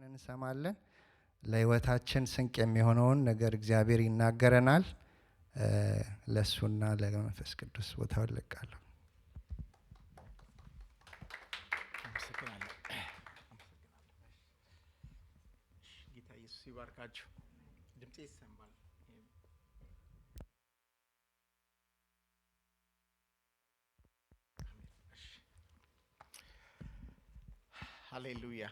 እንሰማለን። ለህይወታችን ስንቅ የሚሆነውን ነገር እግዚአብሔር ይናገረናል። ለሱና ለመንፈስ ቅዱስ ቦታውን ለቃለሁ። ጌታ ኢየሱስ ይባርካችሁ። ድምጼ ይሰማል? ሃሌሉያ!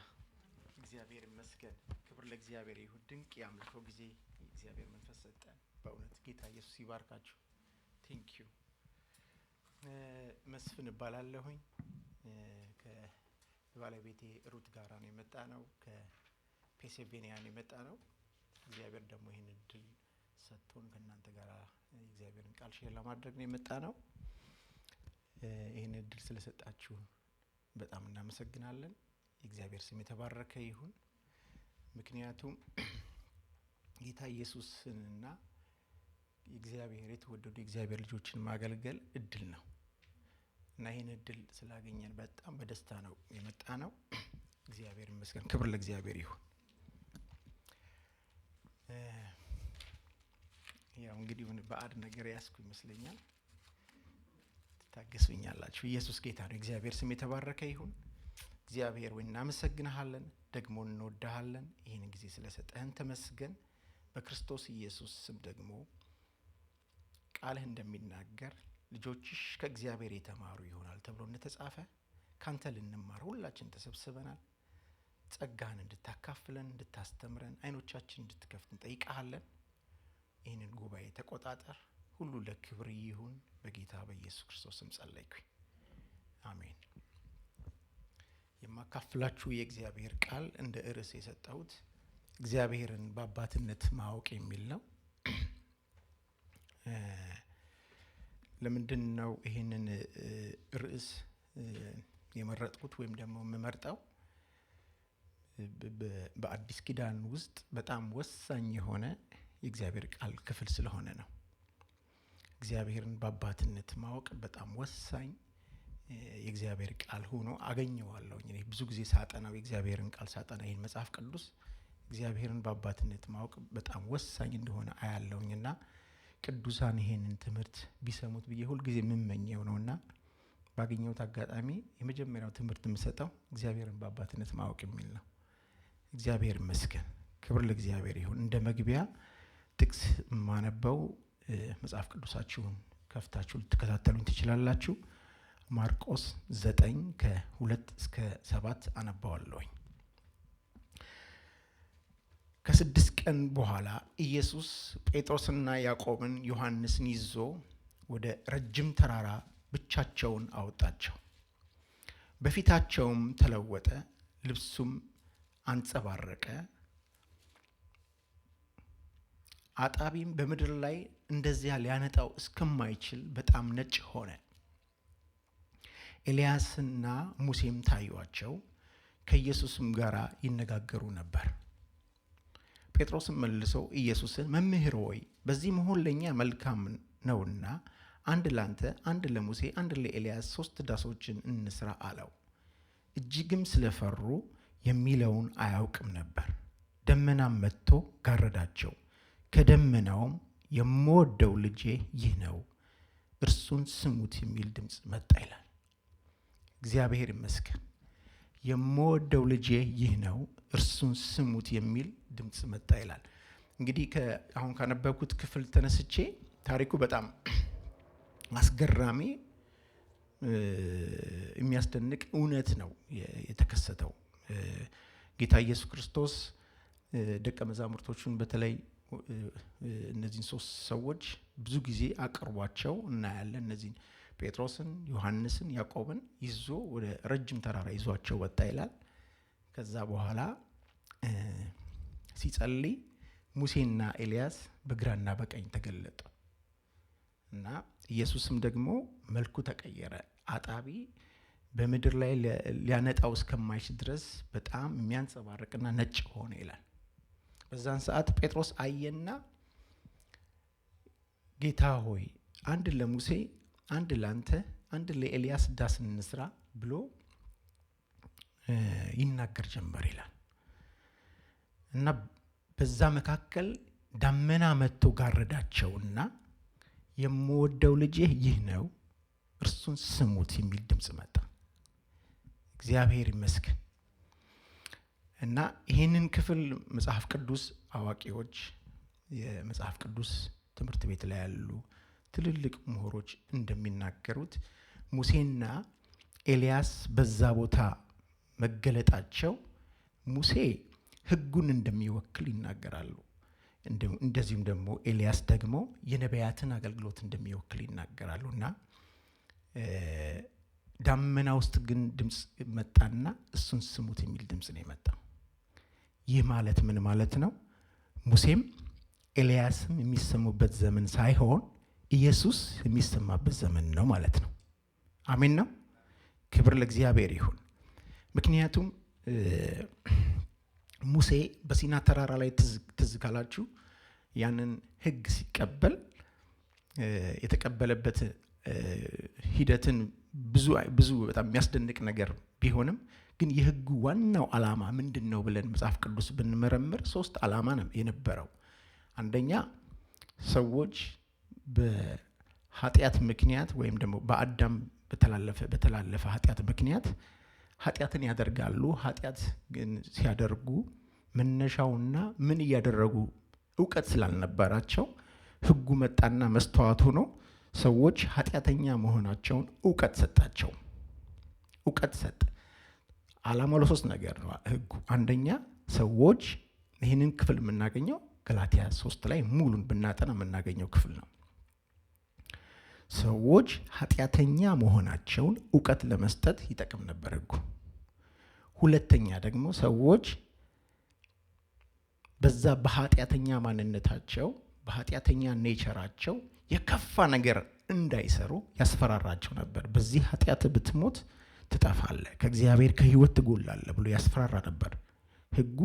እግዚአብሔር ይመስገን። ክብር ለእግዚአብሔር ይሁን። ድንቅ የአምልኮ ጊዜ የእግዚአብሔር መንፈስ ሰጠን። በእውነት ጌታ ኢየሱስ ይባርካችሁ። ቴንክ ዩ። መስፍን እባላለሁኝ። ከባለቤቴ ሩት ጋራ ነው የመጣ ነው። ከፔንሲልቬኒያ ነው የመጣ ነው። እግዚአብሔር ደግሞ ይህን እድል ሰጥቶን ከእናንተ ጋር የእግዚአብሔርን ቃል ሼር ለማድረግ ነው የመጣ ነው። ይህን እድል ስለሰጣችሁ በጣም እናመሰግናለን። የእግዚአብሔር ስም የተባረከ ይሁን። ምክንያቱም ጌታ ኢየሱስንና የእግዚአብሔር የተወደዱ የእግዚአብሔር ልጆችን ማገልገል እድል ነው እና ይህን እድል ስላገኘን በጣም በደስታ ነው የመጣ ነው። እግዚአብሔር ይመስገን። ክብር ለእግዚአብሔር ይሁን። ያው እንግዲህ ባዕድ ነገር ያስኩ ይመስለኛል። ታገሱኛላችሁ። ኢየሱስ ጌታ ነው። እግዚአብሔር ስም የተባረከ ይሁን። እግዚአብሔር ወይ እናመሰግንሃለን፣ ደግሞ እንወድሃለን። ይህን ጊዜ ስለሰጠህን ተመስገን። በክርስቶስ ኢየሱስ ስም ደግሞ ቃልህ እንደሚናገር ልጆችሽ ከእግዚአብሔር የተማሩ ይሆናል ተብሎ እንደተጻፈ ካንተ ልንማር ሁላችን ተሰብስበናል። ጸጋህን እንድታካፍለን፣ እንድታስተምረን፣ አይኖቻችን እንድትከፍት እንጠይቅሃለን። ይህንን ጉባኤ ተቆጣጠር። ሁሉ ለክብር ይሁን። በጌታ በኢየሱስ ክርስቶስ ስም ጸለይኩኝ። አሜን። የማካፍላችሁ የእግዚአብሔር ቃል እንደ ርዕስ የሰጠሁት እግዚአብሔርን በአባትነት ማወቅ የሚል ነው። ለምንድን ነው ይህንን ርዕስ የመረጥኩት ወይም ደግሞ የምመርጠው? በአዲስ ኪዳን ውስጥ በጣም ወሳኝ የሆነ የእግዚአብሔር ቃል ክፍል ስለሆነ ነው። እግዚአብሔርን በአባትነት ማወቅ በጣም ወሳኝ የእግዚአብሔር ቃል ሆኖ አገኘዋለሁ። እኔ ብዙ ጊዜ ሳጠናው የእግዚአብሔርን ቃል ሳጠና ይህን መጽሐፍ ቅዱስ እግዚአብሔርን በአባትነት ማወቅ በጣም ወሳኝ እንደሆነ አያለሁኝና ቅዱሳን ይሄንን ትምህርት ቢሰሙት ብዬ ሁልጊዜ የምመኘው ነውና ባገኘሁት አጋጣሚ የመጀመሪያው ትምህርት የምሰጠው እግዚአብሔርን በአባትነት ማወቅ የሚል ነው። እግዚአብሔር ይመስገን። ክብር ለእግዚአብሔር ይሁን። እንደ መግቢያ ጥቅስ የማነበው መጽሐፍ ቅዱሳችሁን ከፍታችሁ ልትከታተሉኝ ትችላላችሁ። ማርቆስ 9 ከ2 እስከ 7 አነባዋለሁኝ። ከ6 ቀን በኋላ ኢየሱስ ጴጥሮስና ያዕቆብን ዮሐንስን ይዞ ወደ ረጅም ተራራ ብቻቸውን አወጣቸው። በፊታቸውም ተለወጠ፣ ልብሱም አንጸባረቀ። አጣቢም በምድር ላይ እንደዚያ ሊያነጣው እስከማይችል በጣም ነጭ ሆነ። ኤልያስና ሙሴም ታዩአቸው፣ ከኢየሱስም ጋር ይነጋገሩ ነበር። ጴጥሮስም መልሶ ኢየሱስን መምህር ሆይ በዚህ መሆን ለእኛ መልካም ነውና አንድ ላንተ፣ አንድ ለሙሴ፣ አንድ ለኤልያስ 3 ዳሶችን እንስራ አለው። እጅግም ስለፈሩ የሚለውን አያውቅም ነበር። ደመናም መጥቶ ጋረዳቸው። ከደመናውም የምወደው ልጄ ይህ ነው፣ እርሱን ስሙት የሚል ድምፅ መጣ ይላል። እግዚአብሔር ይመስገን። የምወደው ልጄ ይህ ነው፣ እርሱን ስሙት የሚል ድምፅ መጣ ይላል። እንግዲህ አሁን ካነበብኩት ክፍል ተነስቼ ታሪኩ በጣም አስገራሚ የሚያስደንቅ እውነት ነው የተከሰተው። ጌታ ኢየሱስ ክርስቶስ ደቀ መዛሙርቶቹን በተለይ እነዚህን 3 ሰዎች ብዙ ጊዜ አቅርቧቸው እናያለን። እነዚህን ጴጥሮስን፣ ዮሐንስን፣ ያዕቆብን ይዞ ወደ ረጅም ተራራ ይዟቸው ወጣ ይላል። ከዛ በኋላ ሲጸልይ ሙሴና ኤልያስ በግራና በቀኝ ተገለጡ እና ኢየሱስም ደግሞ መልኩ ተቀየረ። አጣቢ በምድር ላይ ሊያነጣው እስከማይችል ድረስ በጣም የሚያንጸባርቅና ነጭ ሆነ ይላል። በዛን ሰዓት ጴጥሮስ አየና ጌታ ሆይ አንድ ለሙሴ፣ አንድ ላንተ፣ አንድ ለኤልያስ ዳስ እንስራ ብሎ ይናገር ጀመር ይላል። እና በዛ መካከል ዳመና መጥቶ ጋረዳቸውና የምወደው ልጄ ይህ ነው እርሱን ስሙት የሚል ድምፅ መጣ። እግዚአብሔር ይመስገን። እና ይህንን ክፍል መጽሐፍ ቅዱስ አዋቂዎች፣ የመጽሐፍ ቅዱስ ትምህርት ቤት ላይ ያሉ ትልልቅ ምሁሮች እንደሚናገሩት ሙሴና ኤልያስ በዛ ቦታ መገለጣቸው ሙሴ ሕጉን እንደሚወክል ይናገራሉ። እንደዚሁም ደግሞ ኤልያስ ደግሞ የነቢያትን አገልግሎት እንደሚወክል ይናገራሉ። እና ዳመና ውስጥ ግን ድምፅ መጣና እሱን ስሙት የሚል ድምፅ ነው የመጣው። ይህ ማለት ምን ማለት ነው? ሙሴም ኤልያስም የሚሰሙበት ዘመን ሳይሆን ኢየሱስ የሚሰማበት ዘመን ነው ማለት ነው። አሜን ነው። ክብር ለእግዚአብሔር ይሁን። ምክንያቱም ሙሴ በሲና ተራራ ላይ ትዝ ካላችሁ ያንን ሕግ ሲቀበል የተቀበለበት ሂደትን ብዙ በጣም የሚያስደንቅ ነገር ቢሆንም ግን የሕጉ ዋናው ዓላማ ምንድን ነው ብለን መጽሐፍ ቅዱስ ብንመረምር 3 ዓላማ ነው የነበረው። አንደኛ ሰዎች በኃጢአት ምክንያት ወይም ደግሞ በአዳም በተላለፈ ኃጢአት ምክንያት ኃጢአትን ያደርጋሉ። ኃጢአት ግን ሲያደርጉ መነሻውና ምን እያደረጉ እውቀት ስላልነበራቸው ሕጉ መጣና መስተዋት ሆኖ ሰዎች ኃጢአተኛ መሆናቸውን እውቀት ሰጣቸው። እውቀት ሰጠ። ዓላማው ለ3 ነገር ነው ሕጉ። አንደኛ ሰዎች ይህንን ክፍል የምናገኘው ገላትያ 3 ላይ ሙሉን ብናጠና የምናገኘው ክፍል ነው። ሰዎች ኃጢአተኛ መሆናቸውን እውቀት ለመስጠት ይጠቅም ነበር ሕጉ። ሁለተኛ ደግሞ ሰዎች በዛ በኃጢአተኛ ማንነታቸው በኃጢአተኛ ኔቸራቸው የከፋ ነገር እንዳይሰሩ ያስፈራራቸው ነበር። በዚህ ኃጢአት ብትሞት ትጠፋለህ፣ ከእግዚአብሔር ከህይወት ትጎላለህ ብሎ ያስፈራራ ነበር ሕጉ።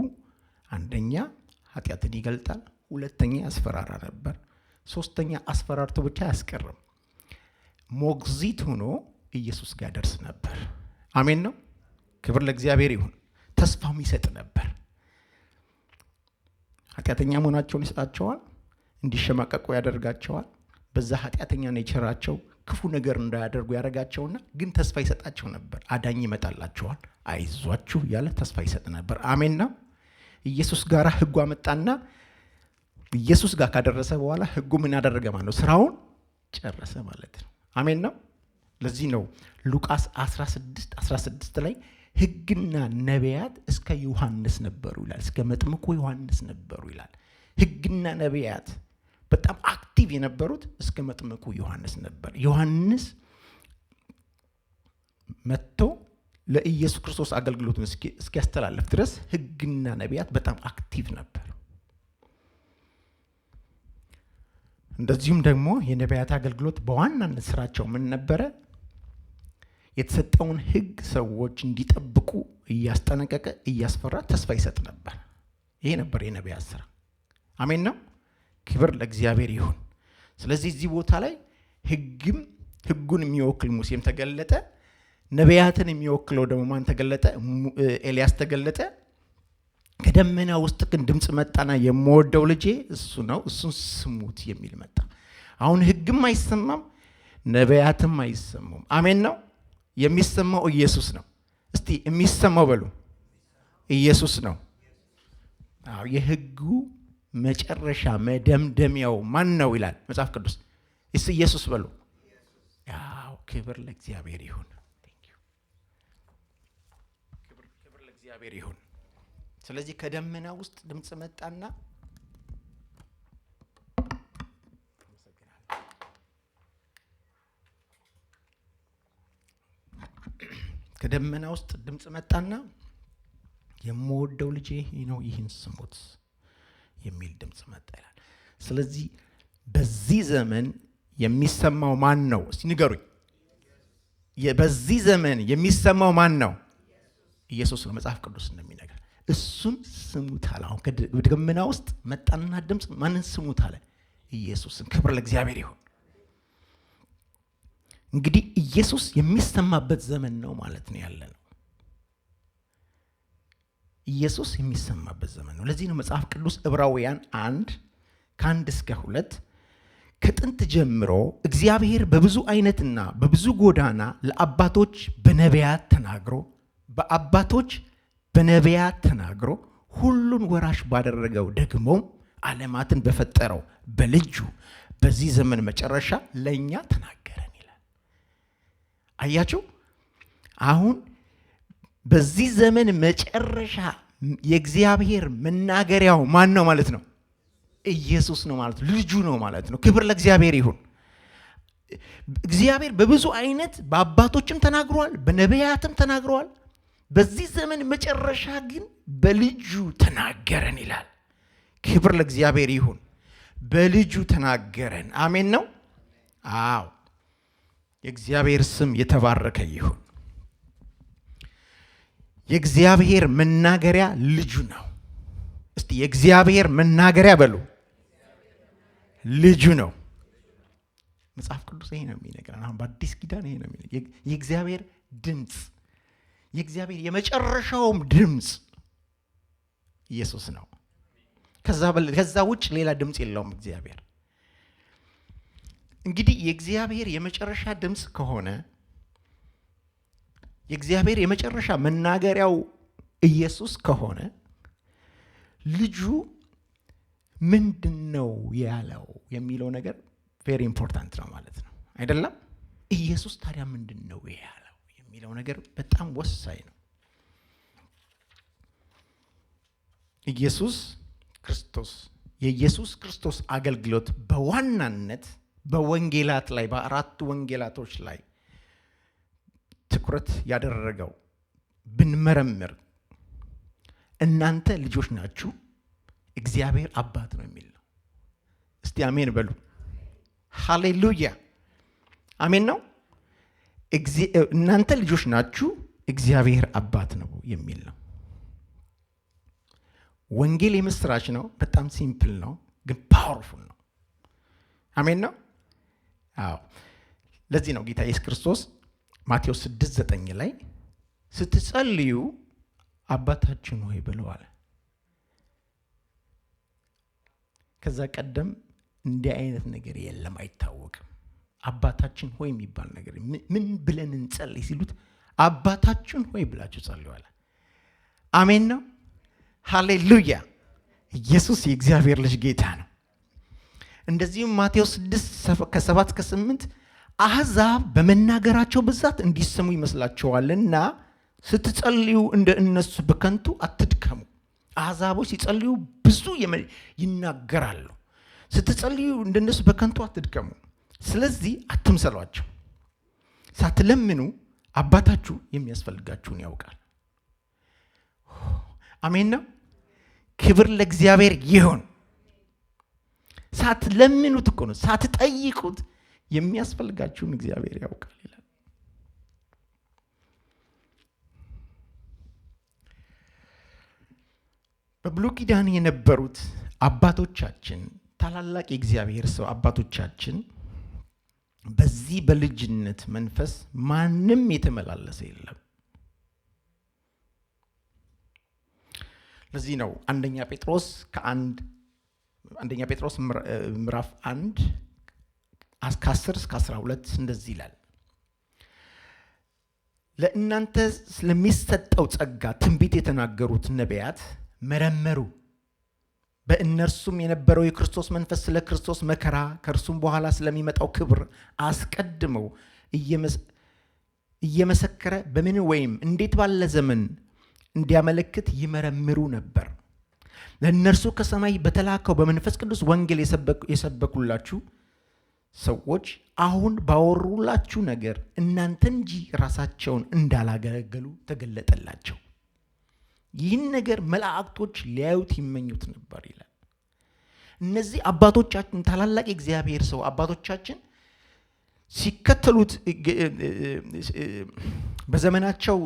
አንደኛ ኃጢአትን ይገልጣል፣ ሁለተኛ ያስፈራራ ነበር፣ ሶስተኛ አስፈራርቶ ብቻ አያስቀርም፣ ሞግዚት ሆኖ ኢየሱስ ጋር ደርስ ነበር። አሜን ነው። ክብር ለእግዚአብሔር ይሁን። ተስፋም ይሰጥ ነበር። ኃጢአተኛ መሆናቸውን ይሰጣቸዋል፣ እንዲሸማቀቁ ያደርጋቸዋል። በዛ ኃጢአተኛ ኔቸራቸው ክፉ ነገር እንዳያደርጉ ያደርጋቸውና ግን ተስፋ ይሰጣቸው ነበር። አዳኝ ይመጣላቸዋል፣ አይዟችሁ ያለ ተስፋ ይሰጥ ነበር። አሜን ነው። ኢየሱስ ጋር ሕጉ አመጣና ኢየሱስ ጋር ካደረሰ በኋላ ሕጉ ምን ያደረገ ማለት ነው? ስራውን ጨረሰ ማለት ነው። አሜን ነው። ለዚህ ነው ሉቃስ 16 ላይ ሕግና ነቢያት እስከ ዮሐንስ ነበሩ ይላል። እስከ መጥምቁ ዮሐንስ ነበሩ ይላል። ሕግና ነቢያት በጣም አክቲቭ የነበሩት እስከ መጥምቁ ዮሐንስ ነበር። ዮሐንስ መጥቶ ለኢየሱስ ክርስቶስ አገልግሎት እስኪያስተላልፍ ድረስ ሕግና ነቢያት በጣም አክቲቭ ነበር። እንደዚሁም ደግሞ የነቢያት አገልግሎት በዋናነት ስራቸው ምን ነበረ? የተሰጠውን ሕግ ሰዎች እንዲጠብቁ እያስጠነቀቀ እያስፈራ ተስፋ ይሰጥ ነበር። ይሄ ነበር የነቢያት ስራ። አሜን ነው። ክብር ለእግዚአብሔር ይሁን። ስለዚህ እዚህ ቦታ ላይ ሕጉን የሚወክል ሙሴም ተገለጠ። ነቢያትን የሚወክለው ደግሞ ማን ተገለጠ? ኤልያስ ተገለጠ። ከደመና ውስጥ ግን ድምፅ መጣና የምወደው ልጄ እሱ ነው እሱን ስሙት የሚል መጣ። አሁን ሕግም አይሰማም፣ ነቢያትም አይሰሙም። አሜን ነው። የሚሰማው ኢየሱስ ነው። እስቲ የሚሰማው በሉ ኢየሱስ ነው። አዎ የሕጉ መጨረሻ መደምደሚያው ማን ነው ይላል መጽሐፍ ቅዱስ? እሱ ኢየሱስ በሉ። ያው ክብር ለእግዚአብሔር ይሁን። ክብር ለእግዚአብሔር ይሁን። ስለዚህ ከደመና ውስጥ ድምፅ መጣና ከደመና ውስጥ ድምፅ መጣና የምወደው ልጄ ነው ይህን ስሙት የሚል ድምፅ መጣ ይላል። ስለዚህ በዚህ ዘመን የሚሰማው ማን ነው? እስቲ ንገሩኝ። በዚህ ዘመን የሚሰማው ማን ነው? ኢየሱስ ነው። መጽሐፍ ቅዱስ እንደሚነግር እሱን ስሙት አለ። አሁን ከደመና ውስጥ መጣና ድምፅ ማንን ስሙት አለ? ኢየሱስን። ክብር ለእግዚአብሔር ይሁን። እንግዲህ ኢየሱስ የሚሰማበት ዘመን ነው ማለት ነው ያለ ነው። ኢየሱስ የሚሰማበት ዘመን ነው። ለዚህ ነው መጽሐፍ ቅዱስ ዕብራውያን 1:1-2 ከጥንት ጀምሮ እግዚአብሔር በብዙ አይነትና በብዙ ጎዳና ለአባቶች በነቢያት ተናግሮ ሁሉን ወራሽ ባደረገው ደግሞ ዓለማትን በፈጠረው በልጁ በዚህ ዘመን መጨረሻ ለእኛ ተናገረን ይላል። አያችሁ፣ አሁን በዚህ ዘመን መጨረሻ የእግዚአብሔር መናገሪያው ማን ነው ማለት ነው? ኢየሱስ ነው ማለት ነው። ልጁ ነው ማለት ነው። ክብር ለእግዚአብሔር ይሁን። እግዚአብሔር በብዙ አይነት በአባቶችም ተናግሯል፣ በነቢያትም ተናግሯል። በዚህ ዘመን መጨረሻ ግን በልጁ ተናገረን ይላል። ክብር ለእግዚአብሔር ይሁን። በልጁ ተናገረን። አሜን ነው። አዎ፣ የእግዚአብሔር ስም የተባረከ ይሁን። የእግዚአብሔር መናገሪያ ልጁ ነው። እስቲ የእግዚአብሔር መናገሪያ በሉ። ልጁ ነው። መጽሐፍ ቅዱስ ይሄ ነው የሚነግረን። አሁን በአዲስ ኪዳን ይሄ ነው የሚነግረን። የእግዚአብሔር ድምፅ፣ የእግዚአብሔር የመጨረሻውም ድምፅ ኢየሱስ ነው። ከዛ ውጭ ሌላ ድምፅ የለውም እግዚአብሔር። እንግዲህ የእግዚአብሔር የመጨረሻ ድምፅ ከሆነ የእግዚአብሔር የመጨረሻ መናገሪያው ኢየሱስ ከሆነ ልጁ ምንድን ነው ያለው የሚለው ነገር ቬሪ ኢምፖርታንት ነው ማለት ነው አይደለም? ኢየሱስ ታዲያ ምንድን ነው ያለው የሚለው ነገር በጣም ወሳኝ ነው። ኢየሱስ ክርስቶስ የኢየሱስ ክርስቶስ አገልግሎት በዋናነት በወንጌላት ላይ በአራቱ ወንጌላቶች ላይ ትኩረት ያደረገው ብንመረምር እናንተ ልጆች ናችሁ፣ እግዚአብሔር አባት ነው የሚል ነው። እስቲ አሜን በሉ። ሃሌሉያ፣ አሜን ነው። እናንተ ልጆች ናችሁ፣ እግዚአብሔር አባት ነው የሚል ነው። ወንጌል የምስራች ነው። በጣም ሲምፕል ነው፣ ግን ፓወርፉል ነው። አሜን ነው። አዎ፣ ለዚህ ነው ጌታ ኢየሱስ ክርስቶስ ማቴዎስ 6:9 ላይ ስትጸልዩ አባታችን ሆይ ብለዋል። ከዛ ቀደም እንዲህ አይነት ነገር የለም፣ አይታወቅም። አባታችን ሆይ የሚባል ነገር ምን ብለን እንጸልይ ሲሉት አባታችን ሆይ ብላችሁ ጸልዩዋል። አሜን ነው። ሃሌሉያ። ኢየሱስ የእግዚአብሔር ልጅ ጌታ ነው። እንደዚሁም ማቴዎስ 6:7-8 አሕዛብ በመናገራቸው ብዛት እንዲሰሙ ይመስላቸዋልና ስትጸልዩ እንደ እነሱ በከንቱ አትድከሙ። አሕዛቦች ሲጸልዩ ብዙ ይናገራሉ። ስትጸልዩ እንደ እነሱ በከንቱ አትድከሙ። ስለዚህ አትምሰሏቸው። ሳትለምኑ አባታችሁ የሚያስፈልጋችሁን ያውቃል። አሜን ነው። ክብር ለእግዚአብሔር ይሁን። ሳትለምኑት እኮ ነው፣ ሳትጠይቁት የሚያስፈልጋችሁን እግዚአብሔር ያውቃል ይላል። በብሉይ ኪዳን የነበሩት አባቶቻችን፣ ታላላቅ የእግዚአብሔር ሰው አባቶቻችን በዚህ በልጅነት መንፈስ ማንም የተመላለሰ የለም። ለዚህ ነው አንደኛ ጴጥሮስ ምዕራፍ 1:10-12 እንደዚህ ይላል። ለእናንተ ስለሚሰጠው ጸጋ ትንቢት የተናገሩት ነቢያት መረመሩ። በእነርሱም የነበረው የክርስቶስ መንፈስ ስለ ክርስቶስ መከራ ከእርሱም በኋላ ስለሚመጣው ክብር አስቀድመው እየመሰከረ በምን ወይም እንዴት ባለ ዘመን እንዲያመለክት ይመረምሩ ነበር። ለእነርሱ ከሰማይ በተላከው በመንፈስ ቅዱስ ወንጌል የሰበኩላችሁ ሰዎች አሁን ባወሩላችሁ ነገር እናንተ እንጂ ራሳቸውን እንዳላገለገሉ ተገለጠላቸው። ይህን ነገር መላእክቶች ሊያዩት ይመኙት ነበር ይላል። እነዚህ አባቶቻችን፣ ታላላቅ የእግዚአብሔር ሰው አባቶቻችን ሲከተሉት በዘመናቸው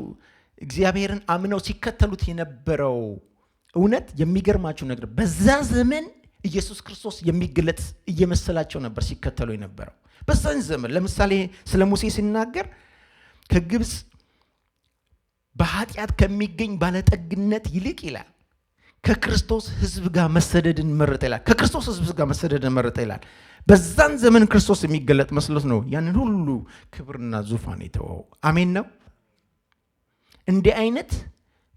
እግዚአብሔርን አምነው ሲከተሉት የነበረው እውነት የሚገርማችሁ ነገር በዛ ዘመን ኢየሱስ ክርስቶስ የሚገለጥ እየመሰላቸው ነበር ሲከተሉ የነበረው። በዛን ዘመን ለምሳሌ ስለ ሙሴ ሲናገር ከግብፅ በኃጢአት ከሚገኝ ባለጠግነት ይልቅ ይላል ከክርስቶስ ሕዝብ ጋር መሰደድን መረጠ ይላል። ከክርስቶስ ሕዝብ ጋር መሰደድን መረጠ ይላል። በዛን ዘመን ክርስቶስ የሚገለጥ መስሎት ነው ያንን ሁሉ ክብርና ዙፋን የተወው። አሜን ነው። እንዲህ አይነት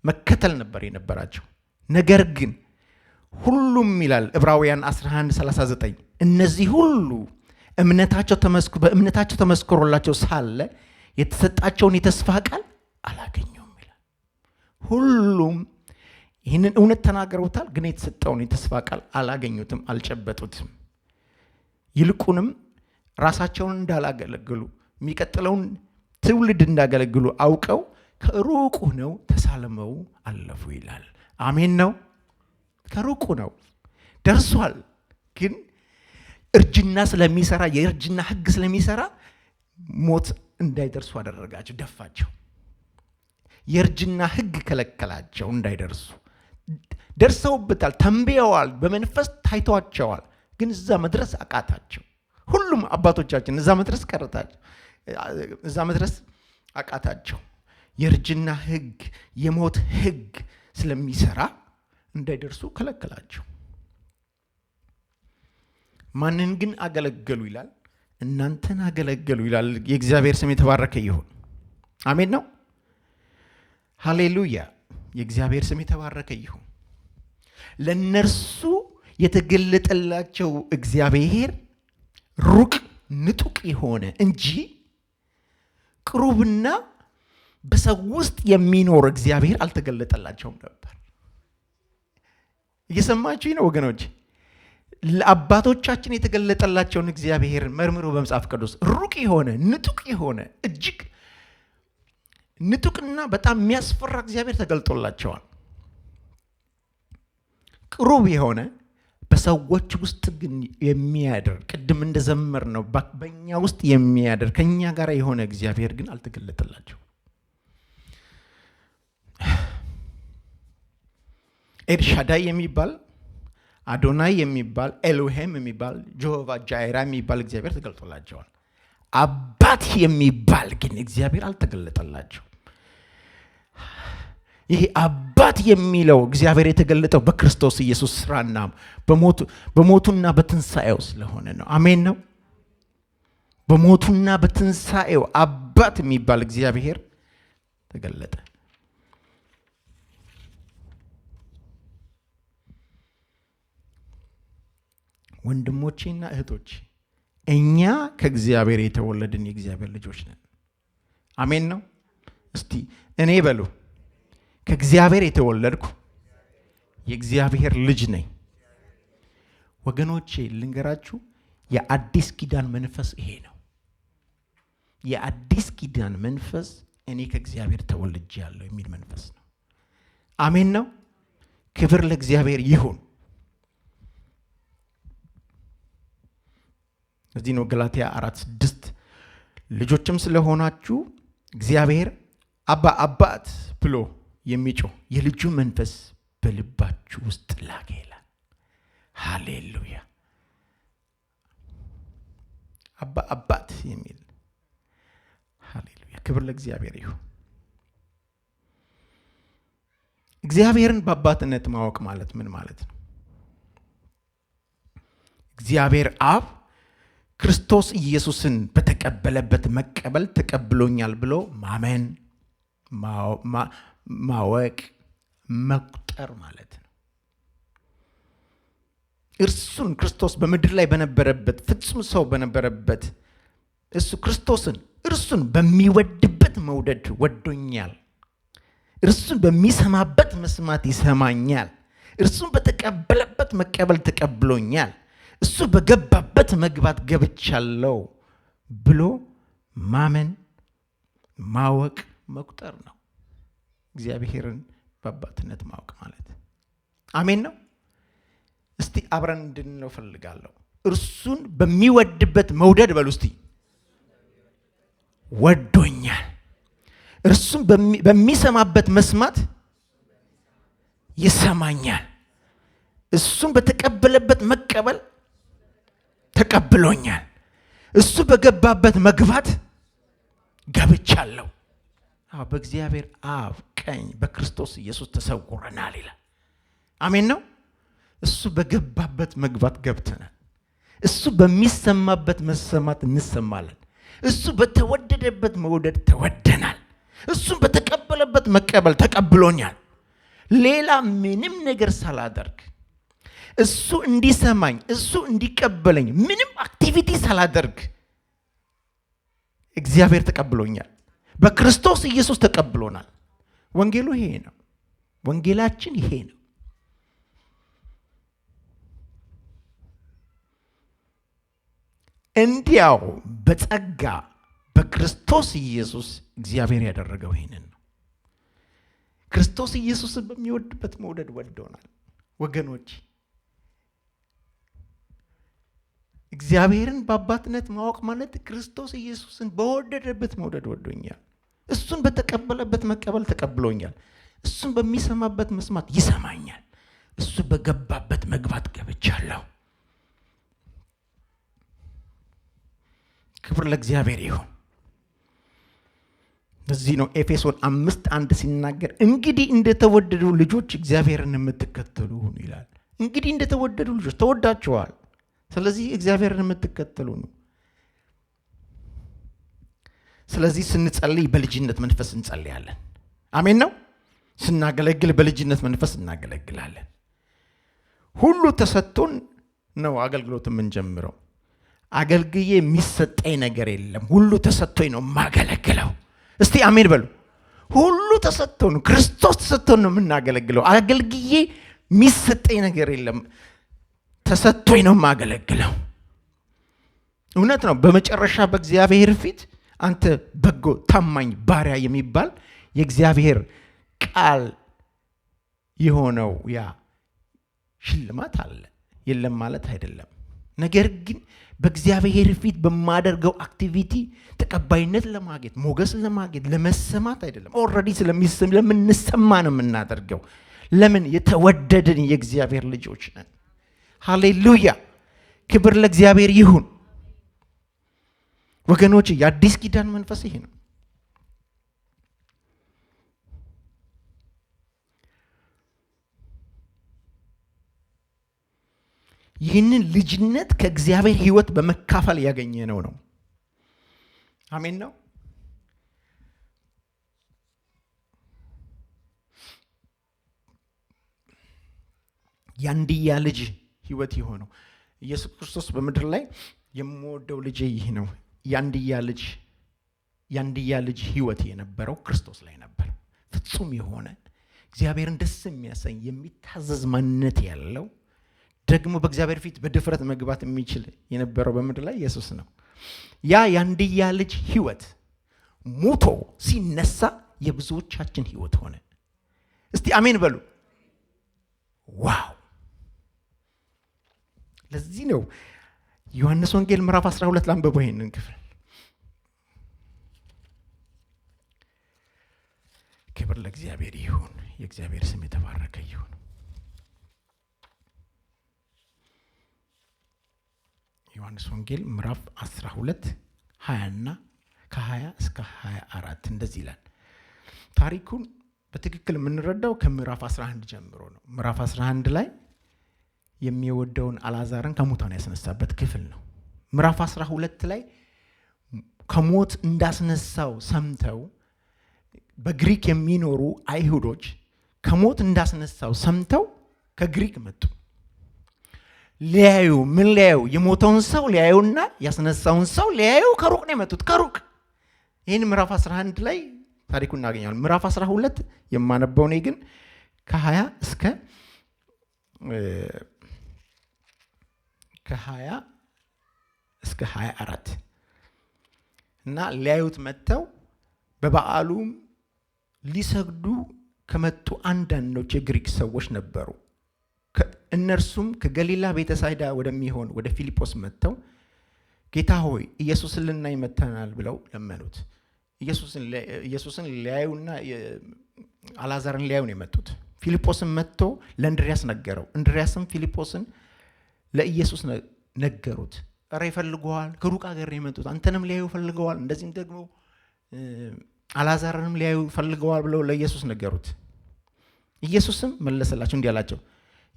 መከተል ነበር የነበራቸው። ነገር ግን ሁሉም ይላል ዕብራውያን 11:39 እነዚህ ሁሉ በእምነታቸው ተመስክሮላቸው ሳለ የተሰጣቸውን የተስፋ ቃል አላገኙም ይላል። ሁሉም ይህንን እውነት ተናግረውታል፣ ግን የተሰጠውን የተስፋ ቃል አላገኙትም፣ አልጨበጡትም። ይልቁንም ራሳቸውን እንዳላገለግሉ የሚቀጥለውን ትውልድ እንዳገለግሉ አውቀው ከሩቅ ሆነው ተሳልመው አለፉ ይላል። አሜን ነው። ከሩቅ ነው ደርሷል፣ ግን እርጅና ስለሚሰራ የእርጅና ሕግ ስለሚሰራ ሞት እንዳይደርሱ አደረጋቸው፣ ደፋቸው። የእርጅና ሕግ ከለከላቸው እንዳይደርሱ። ደርሰውበታል፣ ተንብየዋል፣ በመንፈስ ታይቷቸዋል፣ ግን እዛ መድረስ አቃታቸው። ሁሉም አባቶቻችን እዛ መድረስ አቃታቸው። የእርጅና ሕግ የሞት ሕግ ስለሚሰራ እንዳይደርሱ ከለከላቸው። ማንን ግን አገለገሉ ይላል? እናንተን አገለገሉ ይላል። የእግዚአብሔር ስም የተባረከ ይሁን። አሜን ነው። ሃሌሉያ። የእግዚአብሔር ስም የተባረከ ይሁን። ለነርሱ የተገለጠላቸው እግዚአብሔር ሩቅ ንጡቅ የሆነ እንጂ ቅሩብና በሰው ውስጥ የሚኖር እግዚአብሔር አልተገለጠላቸውም ነበር። እየሰማችሁ ነው ወገኖች? ለአባቶቻችን የተገለጠላቸውን እግዚአብሔር መርምሮ በመጽሐፍ ቅዱስ ሩቅ የሆነ ንጡቅ የሆነ እጅግ ንጡቅና በጣም የሚያስፈራ እግዚአብሔር ተገልጦላቸዋል። ቅሩብ የሆነ በሰዎች ውስጥ ግን የሚያድር ቅድም እንደዘመር ነው በእኛ ውስጥ የሚያድር ከኛ ጋር የሆነ እግዚአብሔር ግን አልተገለጠላቸው። ኤልሻዳይ የሚባል አዶናይ የሚባል ኤሎሄም የሚባል ጀሆቫ ጃይራ የሚባል እግዚአብሔር ተገልጦላቸዋል። አባት የሚባል ግን እግዚአብሔር አልተገለጠላቸው። ይሄ አባት የሚለው እግዚአብሔር የተገለጠው በክርስቶስ ኢየሱስ ስራና በሞቱና በትንሣኤው ስለሆነ ነው። አሜን ነው። በሞቱና በትንሣኤው አባት የሚባል እግዚአብሔር ተገለጠ። ወንድሞቼና እህቶቼ እኛ ከእግዚአብሔር የተወለድን የእግዚአብሔር ልጆች ነን። አሜን ነው። እስቲ እኔ በሉ ከእግዚአብሔር የተወለድኩ የእግዚአብሔር ልጅ ነኝ። ወገኖቼ ልንገራችሁ፣ የአዲስ ኪዳን መንፈስ ይሄ ነው። የአዲስ ኪዳን መንፈስ እኔ ከእግዚአብሔር ተወልጃለሁ የሚል መንፈስ ነው። አሜን ነው። ክብር ለእግዚአብሔር ይሁን። እዚህ ነው ገላትያ 4:6 ልጆችም ስለሆናችሁ እግዚአብሔር አባ አባት ብሎ የሚጮህ የልጁ መንፈስ በልባችሁ ውስጥ ላከ ይላል። ሃሌሉያ። አባ አባት የሚል ሃሌሉያ። ክብር ለእግዚአብሔር ይሁን። እግዚአብሔርን በአባትነት ማወቅ ማለት ምን ማለት ነው? እግዚአብሔር አብ ክርስቶስ ኢየሱስን በተቀበለበት መቀበል ተቀብሎኛል ብሎ ማመን፣ ማወቅ፣ መቁጠር ማለት ነው። እርሱን ክርስቶስ በምድር ላይ በነበረበት ፍጹም ሰው በነበረበት እርሱን በሚወድበት መውደድ ወዶኛል። እርሱን በሚሰማበት መስማት ይሰማኛል። እርሱን በተቀበለበት መቀበል ተቀብሎኛል። እሱ በገባበት መግባት ገብቻለሁ ብሎ ማመን፣ ማወቅ፣ መቁጠር ነው እግዚአብሔርን በአባትነት ማወቅ ማለት። አሜን ነው። እስቲ አብረን እንድንለው ፈልጋለሁ። እርሱን በሚወድበት መውደድ በሉ እስቲ። ወዶኛል። እርሱን በሚሰማበት መስማት ይሰማኛል። እሱን በተቀበለበት መቀበል ተቀብሎኛል። እሱ በገባበት መግባት ገብቻለሁ። በእግዚአብሔር አብ ቀኝ በክርስቶስ ኢየሱስ ተሰውረናል ይላል። አሜን ነው። እሱ በገባበት መግባት ገብተናል። እሱ በሚሰማበት መሰማት እንሰማለን። እሱ በተወደደበት መውደድ ተወደናል። እሱ በተቀበለበት መቀበል ተቀብሎኛል። ሌላ ምንም ነገር ሳላደርግ እሱ እንዲሰማኝ እሱ እንዲቀበለኝ ምንም አክቲቪቲ ሳላደርግ እግዚአብሔር ተቀብሎኛል። በክርስቶስ ኢየሱስ ተቀብሎናል። ወንጌሉ ይሄ ነው። ወንጌላችን ይሄ ነው። እንዲያው በጸጋ በክርስቶስ ኢየሱስ እግዚአብሔር ያደረገው ይሄንን ነው። ክርስቶስ ኢየሱስን በሚወድበት መውደድ ወዶናል። ወገኖች እግዚአብሔርን በአባትነት ማወቅ ማለት ክርስቶስ ኢየሱስን በወደደበት መውደድ ወዶኛል። እሱን በተቀበለበት መቀበል ተቀብሎኛል። እሱን በሚሰማበት መስማት ይሰማኛል። እሱ በገባበት መግባት ገብቻለሁ። ክብር ለእግዚአብሔር ይሁን። ለዚህ ነው ኤፌሶን 5:1 ሲናገር እንግዲህ እንደተወደዱ ልጆች እግዚአብሔርን የምትከተሉ ሁኑ ይላል። እንግዲህ እንደተወደዱ ልጆች ተወዳችኋል። ስለዚህ እግዚአብሔርን የምትከተሉ ነው። ስለዚህ ስንጸልይ በልጅነት መንፈስ እንጸልያለን። አሜን ነው። ስናገለግል በልጅነት መንፈስ እናገለግላለን። ሁሉ ተሰጥቶን ነው አገልግሎት የምንጀምረው። አገልግዬ የሚሰጠኝ ነገር የለም። ሁሉ ተሰጥቶኝ ነው የማገለግለው። እስቲ አሜን በሉ። ሁሉ ተሰጥቶን ነው፣ ክርስቶስ ተሰጥቶን ነው የምናገለግለው። አገልግዬ የሚሰጠኝ ነገር የለም። ተሰጥቶኝ ነው የማገለግለው። እውነት ነው። በመጨረሻ በእግዚአብሔር ፊት አንተ በጎ ታማኝ ባሪያ የሚባል የእግዚአብሔር ቃል የሆነው ያ ሽልማት አለ። የለም ማለት አይደለም። ነገር ግን በእግዚአብሔር ፊት በማደርገው አክቲቪቲ ተቀባይነት ለማግኘት ሞገስ ለማግኘት ለመሰማት አይደለም። ኦልሬዲ ስለምንሰማ ነው የምናደርገው። ለምን? የተወደድን የእግዚአብሔር ልጆች ነን። ሃሌሉያ! ክብር ለእግዚአብሔር ይሁን። ወገኖች የአዲስ ኪዳን መንፈስ ይሄ ነው። ይህንን ልጅነት ከእግዚአብሔር ሕይወት በመካፈል ያገኘነው ነው። አሜን ነው። ያንድያ ልጅ ሕይወት የሆነው ኢየሱስ ክርስቶስ በምድር ላይ የምወደው ልጄ ይህ ነው። ያንድያ ልጅ ሕይወት የነበረው ክርስቶስ ላይ ነበር። ፍጹም የሆነ እግዚአብሔርን ደስ የሚያሰኝ የሚታዘዝ ማንነት ያለው ደግሞ በእግዚአብሔር ፊት በድፍረት መግባት የሚችል የነበረው በምድር ላይ ኢየሱስ ነው። ያ ያንድያ ልጅ ሕይወት ሞቶ ሲነሳ የብዙዎቻችን ሕይወት ሆነ። እስቲ አሜን በሉ። ዋው! ለዚህ ነው ዮሐንስ ወንጌል ምዕራፍ 12 ላንብበው ይሄንን ክፍል። ክብር ለእግዚአብሔር ይሁን። የእግዚአብሔር ስም የተባረከ ይሁን። ዮሐንስ ወንጌል ምዕራፍ 12 20 ከ20 እስከ 24 እንደዚህ ይላል። ታሪኩን በትክክል የምንረዳው ከምዕራፍ 11 ጀምሮ ነው። ምዕራፍ 11 ላይ የሚወደውን አልዓዛርን ከሙታን ያስነሳበት ክፍል ነው። ምዕራፍ 12 ላይ ከሞት እንዳስነሳው ሰምተው በግሪክ የሚኖሩ አይሁዶች ከሞት እንዳስነሳው ሰምተው ከግሪክ መጡ። ሊያዩ ምን ሊያዩ? የሞተውን ሰው ሊያዩና ያስነሳውን ሰው ሊያዩ ከሩቅ ነው የመጡት። ከሩቅ ይህን ምዕራፍ 11 ላይ ታሪኩን እናገኛለን። ምዕራፍ 12 የማነበው እኔ ግን ከ20 እስከ 24 እና ሊያዩት መጥተው በበዓሉም ሊሰግዱ ከመጡ አንዳንዶች የግሪክ ሰዎች ነበሩ። እነርሱም ከገሊላ ቤተሳይዳ ወደሚሆን ወደ ፊልጶስ መጥተው ጌታ ሆይ ኢየሱስን ልናይ መጥተናል ብለው ለመኑት። ኢየሱስን ሊያዩና አልዓዛርን ሊያዩ ነው የመጡት። ፊልጶስን መጥቶ ለእንድሪያስ ነገረው። እንድሪያስም ፊልጶስን ለኢየሱስ ነገሩት። ኧረ ይፈልገዋል፣ ከሩቅ ሀገር ነው የመጡት፣ አንተንም ሊያዩ ፈልገዋል። እንደዚህም ደግሞ አልዓዛርንም ሊያዩ ፈልገዋል ብለው ለኢየሱስ ነገሩት። ኢየሱስም መለሰላቸው እንዲህ አላቸው፣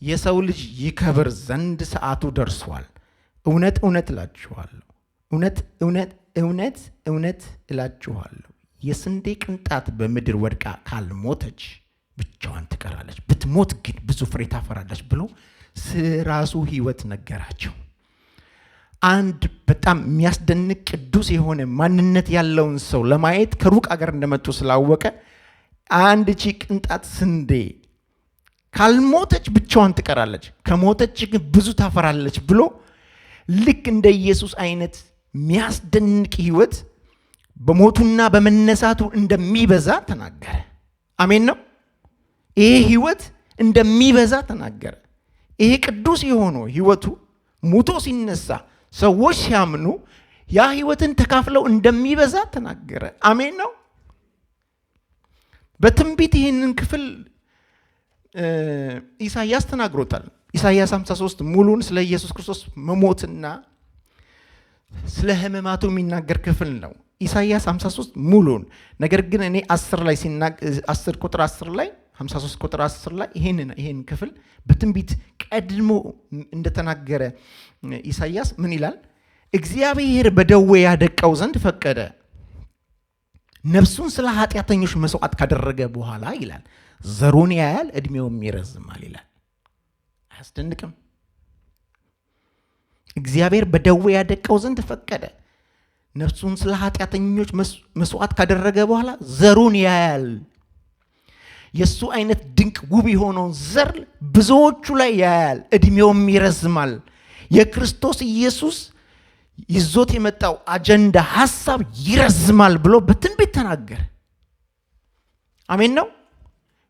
የሰው ልጅ ይከብር ዘንድ ሰዓቱ ደርሷል። እውነት እውነት እላችኋለሁ የስንዴ ቅንጣት በምድር ወድቃ ካልሞተች ብቻዋን ትቀራለች፣ ብትሞት ግን ብዙ ፍሬ ታፈራለች ብሎ ስለራሱ ሕይወት ነገራቸው። አንድ በጣም የሚያስደንቅ ቅዱስ የሆነ ማንነት ያለውን ሰው ለማየት ከሩቅ አገር እንደመጡ ስላወቀ አንድ ቅንጣት ስንዴ ካልሞተች ብቻዋን ትቀራለች፣ ከሞተች ግን ብዙ ታፈራለች ብሎ ልክ እንደ ኢየሱስ አይነት የሚያስደንቅ ሕይወት በሞቱና በመነሳቱ እንደሚበዛ ተናገረ። አሜን ነው። ይሄ ሕይወት እንደሚበዛ ተናገረ። ይሄ ቅዱስ የሆነው ሕይወቱ ሙቶ ሲነሳ ሰዎች ሲያምኑ ያ ሕይወትን ተካፍለው እንደሚበዛ ተናገረ። አሜን ነው። በትንቢት ይህንን ክፍል ኢሳይያስ ተናግሮታል። ኢሳይያስ 53 ሙሉን ስለ ኢየሱስ ክርስቶስ መሞትና ስለ ሕማማቱ የሚናገር ክፍል ነው። ኢሳይያስ 53 ሙሉን። ነገር ግን እኔ 10 ቁጥር 10 ላይ 53 ቁጥር 10 ላይ ይሄን ክፍል በትንቢት ቀድሞ እንደተናገረ ኢሳይያስ ምን ይላል? እግዚአብሔር በደዌ ያደቀው ዘንድ ፈቀደ፣ ነፍሱን ስለ ኃጢአተኞች መስዋዕት ካደረገ በኋላ ይላል ዘሩን ያያል፣ እድሜውም ይረዝማል ይላል። አያስደንቅም? እግዚአብሔር በደዌ ያደቀው ዘንድ ፈቀደ፣ ነፍሱን ስለ ኃጢአተኞች መስዋዕት ካደረገ በኋላ ዘሩን ያያል። የሱ አይነት ድንቅ ውብ የሆነውን ዘር ብዙዎቹ ላይ ያያል፣ እድሜውም ይረዝማል። የክርስቶስ ኢየሱስ ይዞት የመጣው አጀንዳ ሐሳብ ይረዝማል ብሎ በትንቢት ተናገረ። አሜን ነው።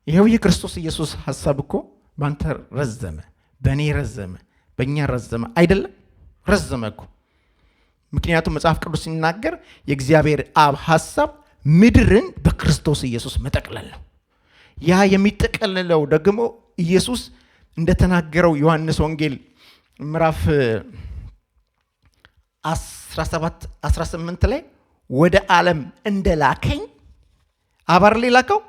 ይሄው የክርስቶስ ኢየሱስ ሐሳብ እኮ ባንተ ረዘመ፣ በእኔ ረዘመ፣ በእኛ ረዘመ አይደለም? ረዘመ እኮ። ምክንያቱም መጽሐፍ ቅዱስ ሲናገር የእግዚአብሔር አብ ሐሳብ ምድርን በክርስቶስ ኢየሱስ መጠቅለል ነው። ያ የሚጠቀልለው ደግሞ ኢየሱስ እንደተናገረው ዮሐንስ ወንጌል ምዕራፍ 18 ላይ ወደ ዓለም እንደላከኝ አባር ላይ ላከው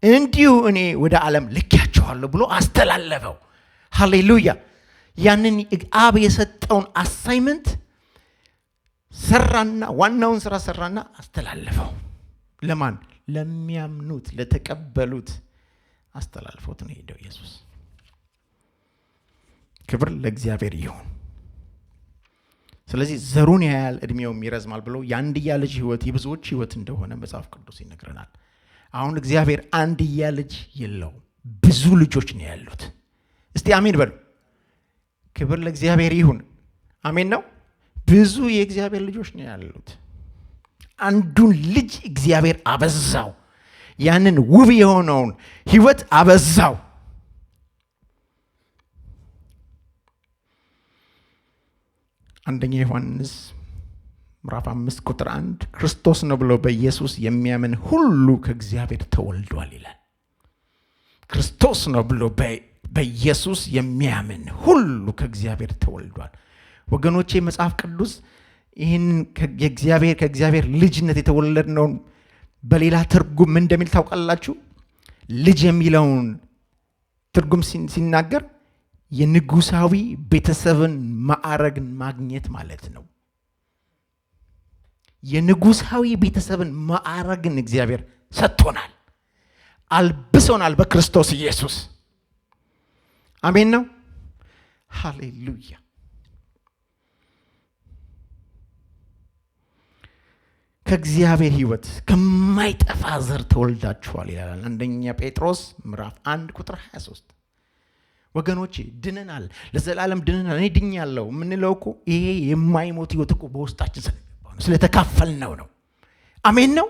እንዲሁ እኔ ወደ ዓለም ልኬያቸዋለሁ ብሎ አስተላለፈው። ሃሌሉያ! ያንን አብ የሰጠውን አሳይመንት ሰራና ዋናውን ስራ ሰራና አስተላለፈው። ለማን? ለሚያምኑት፣ ለተቀበሉት አስተላልፎት ነው ሄደው ኢየሱስ። ክብር ለእግዚአብሔር ይሁን። ስለዚህ ዘሩን ያያል፣ እድሜውም ይረዝማል ብሎ የአንድያ ልጅ ህይወት የብዙዎች ህይወት እንደሆነ መጽሐፍ ቅዱስ ይነግረናል። አሁን እግዚአብሔር አንድያ ልጅ የለው፣ ብዙ ልጆች ነው ያሉት። እስቲ አሜን በሉ። ክብር ለእግዚአብሔር ይሁን። አሜን ነው። ብዙ የእግዚአብሔር ልጆች ነው ያሉት። አንዱን ልጅ እግዚአብሔር አበዛው፣ ያንን ውብ የሆነውን ህይወት አበዛው። አንደኛ ዮሐንስ ምዕራፍ 5 ቁጥር 1 ክርስቶስ ነው ብሎ በኢየሱስ የሚያምን ሁሉ ከእግዚአብሔር ተወልዷል ይላል። ክርስቶስ ነው ብሎ በኢየሱስ የሚያምን ሁሉ ከእግዚአብሔር ተወልዷል። ወገኖቼ መጽሐፍ ቅዱስ ይህን ከእግዚአብሔር ልጅነት የተወለድነውን በሌላ ትርጉም ምን እንደሚል ታውቃላችሁ? ልጅ የሚለውን ትርጉም ሲናገር የንጉሳዊ ቤተሰብን ማዕረግን ማግኘት ማለት ነው። የንጉሳዊ ቤተሰብን ማዕረግን እግዚአብሔር ሰጥቶናል፣ አልብሶናል በክርስቶስ ኢየሱስ። አሜን ነው። ሃሌሉያ። ከእግዚአብሔር ህይወት ከማይጠፋ ዘር ተወልዳችኋል ይላል አንደኛ ጴጥሮስ ምዕራፍ 1 ቁጥር 23። ወገኖቼ ድነናል፣ ለዘላለም ድነናል። እኔ ድኛለሁ የምንለው እኮ ይሄ የማይሞት ህይወት እኮ በውስጣችን ስለተካፈልነው ነው። አሜን ነው።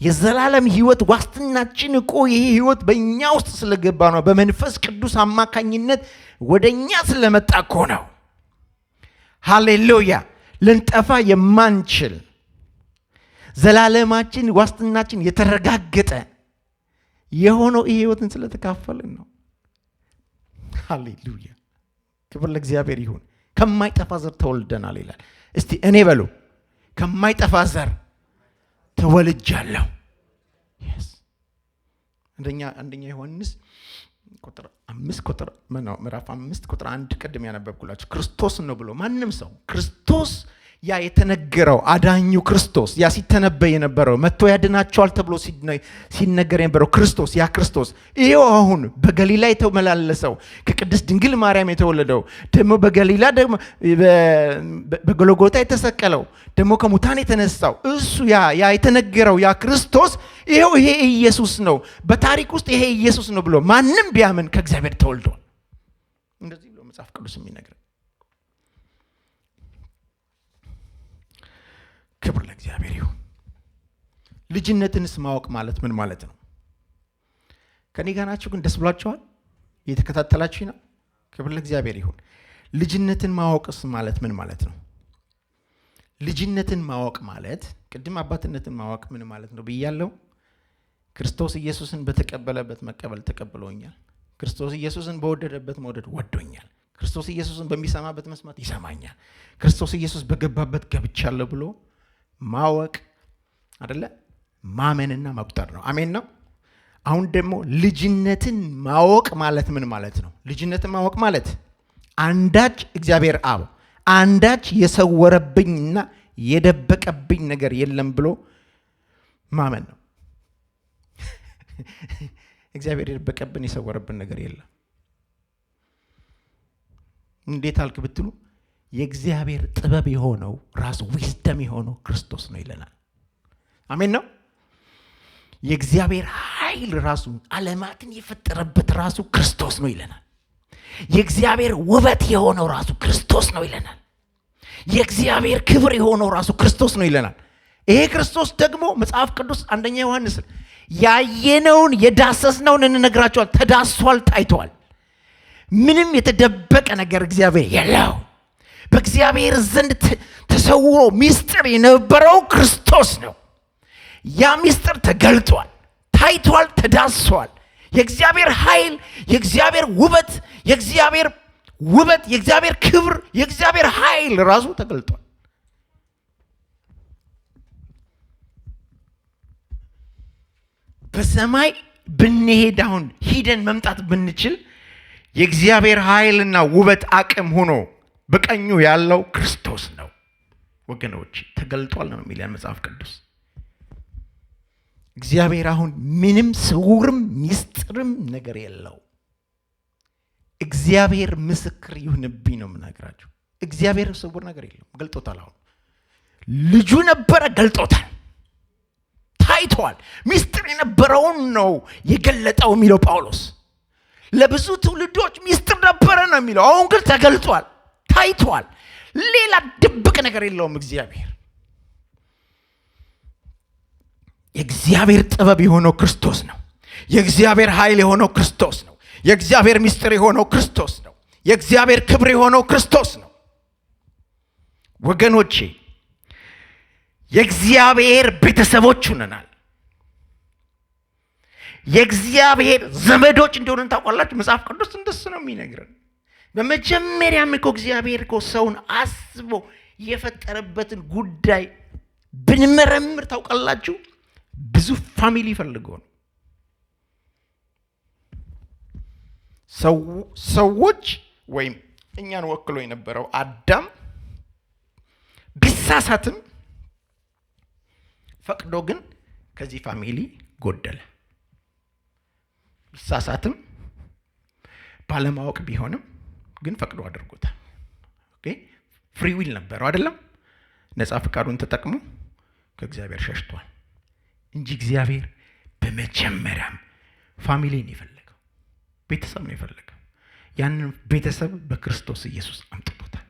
የዘላለም ህይወት ዋስትናችን እኮ ይሄ ህይወት በእኛ ውስጥ ስለገባ ነው። በመንፈስ ቅዱስ አማካኝነት ወደኛ ስለመጣ እኮ ነው። ሃሌሉያ። ልንጠፋ የማንችል ዘላለማችን ዋስትናችን የተረጋገጠ የሆነው ይሄ ህይወትን ስለተካፈልን ነው። ሃሌሉያ። ክብር ለእግዚአብሔር ይሁን። ከማይጠፋ ዘር ተወልደናል ይላል። እስቲ እኔ በሉ ከማይጠፋ ዘር ተወልጃለሁ። አንደኛ ዮሐንስ ምዕራፍ 5 ቁጥር 1 ቅድም ያነበብኩላችሁ ክርስቶስ ነው ብሎ ማንም ሰው ክርስቶስ ያ የተነገረው አዳኙ ክርስቶስ ያ ሲተነበይ የነበረው መጥቶ ያድናቸዋል ተብሎ ሲነገር የነበረው ክርስቶስ ያ ክርስቶስ ይሄው አሁን በገሊላ የተመላለሰው ከቅድስት ድንግል ማርያም የተወለደው ደግሞ በገሊላ ደግሞ በጎልጎታ የተሰቀለው ደግሞ ከሙታን የተነሳው እሱ ያ የተነገረው ያ ክርስቶስ ይሄው ይሄ ኢየሱስ ነው። በታሪክ ውስጥ ይሄ ኢየሱስ ነው ብሎ ማንም ቢያምን ከእግዚአብሔር ተወልዷል። እንደዚህ ብሎ መጽሐፍ ቅዱስ የሚነግረን። ክብር ለእግዚአብሔር ይሁን። ልጅነትንስ ማወቅ ማለት ምን ማለት ነው? ከኔ ጋር ናችሁ? ግን ደስ ብሏችኋል? እየተከታተላችሁ ነው? ክብር ለእግዚአብሔር ይሁን። ልጅነትን ማወቅስ ማለት ምን ማለት ነው? ልጅነትን ማወቅ ማለት ቅድም አባትነትን ማወቅ ምን ማለት ነው ብያለሁ። ክርስቶስ ኢየሱስን በተቀበለበት መቀበል ተቀብሎኛል። ክርስቶስ ኢየሱስን በወደደበት መውደድ ወዶኛል። ክርስቶስ ኢየሱስን በሚሰማበት መስማት ይሰማኛል። ክርስቶስ ኢየሱስ በገባበት ገብቻለሁ ብሎ ማወቅ አይደለ? ማመንና መቁጠር ነው። አሜን ነው። አሁን ደግሞ ልጅነትን ማወቅ ማለት ምን ማለት ነው? ልጅነትን ማወቅ ማለት አንዳች እግዚአብሔር አብ አንዳች የሰወረብኝና የደበቀብኝ ነገር የለም ብሎ ማመን ነው። እግዚአብሔር የደበቀብን የሰወረብን ነገር የለም። እንዴት አልክ ብትሉ የእግዚአብሔር ጥበብ የሆነው ራሱ ዊዝደም የሆነው ክርስቶስ ነው ይለናል። አሜን ነው። የእግዚአብሔር ኃይል ራሱ ዓለማትን የፈጠረበት ራሱ ክርስቶስ ነው ይለናል። የእግዚአብሔር ውበት የሆነው ራሱ ክርስቶስ ነው ይለናል። የእግዚአብሔር ክብር የሆነው ራሱ ክርስቶስ ነው ይለናል። ይሄ ክርስቶስ ደግሞ መጽሐፍ ቅዱስ አንደኛ ዮሐንስ ያየነውን የዳሰስነውን እንነግራቸዋል። ተዳሷል፣ ታይቷል። ምንም የተደበቀ ነገር እግዚአብሔር የለው። በእግዚአብሔር ዘንድ ተሰውሮ ሚስጥር የነበረው ክርስቶስ ነው። ያ ሚስጥር ተገልጧል፣ ታይቷል፣ ተዳሷል። የእግዚአብሔር ኃይል፣ የእግዚአብሔር ውበት፣ የእግዚአብሔር ክብር፣ የእግዚአብሔር ኃይል ራሱ ተገልጧል። በሰማይ ብንሄድ አሁን ሂደን መምጣት ብንችል የእግዚአብሔር ኃይልና ውበት አቅም ሆኖ በቀኙ ያለው ክርስቶስ ነው ወገኖች። ተገልጧል ነው የሚለን መጽሐፍ ቅዱስ። እግዚአብሔር አሁን ምንም ስውርም ሚስጥርም ነገር የለው። እግዚአብሔር ምስክር ይሁንብኝ ነው የምናገራችሁ። እግዚአብሔር ስውር ነገር የለውም፣ ገልጦታል። አሁን ልጁ ነበረ፣ ገልጦታል፣ ታይቷል። ሚስጥር የነበረውን ነው የገለጠው የሚለው ጳውሎስ። ለብዙ ትውልዶች ሚስጥር ነበረ ነው የሚለው። አሁን ግን ተገልጧል፣ ታይቷል። ሌላ ድብቅ ነገር የለውም እግዚአብሔር። የእግዚአብሔር ጥበብ የሆነው ክርስቶስ ነው። የእግዚአብሔር ኃይል የሆነው ክርስቶስ ነው። የእግዚአብሔር ምስጢር የሆነው ክርስቶስ ነው። የእግዚአብሔር ክብር የሆነው ክርስቶስ ነው። ወገኖቼ የእግዚአብሔር ቤተሰቦች ሆነናል። የእግዚአብሔር ዘመዶች እንደሆነን ታውቃላችሁ። መጽሐፍ ቅዱስ እንደሱ ነው የሚነግረን። በመጀመሪያም እኮ እግዚአብሔር እኮ ሰውን አስቦ የፈጠረበትን ጉዳይ ብንመረምር ታውቃላችሁ ብዙ ፋሚሊ ፈልጎ ነው። ሰዎች ወይም እኛን ወክሎ የነበረው አዳም ቢሳሳትም ፈቅዶ ግን ከዚህ ፋሚሊ ጎደለ። ቢሳሳትም ባለማወቅ ቢሆንም ግን ፈቅዶ አድርጎታል። ኦኬ ፍሪ ዊል ነበረው አይደለም? ነፃ ፈቃዱን ተጠቅሞ ከእግዚአብሔር ሸሽቷል እንጂ እግዚአብሔር በመጀመሪያም ፋሚሊ ነው የፈለገው፣ ቤተሰብ ነው የፈለገው። ያንን ቤተሰብ በክርስቶስ ኢየሱስ አምጥቶታል።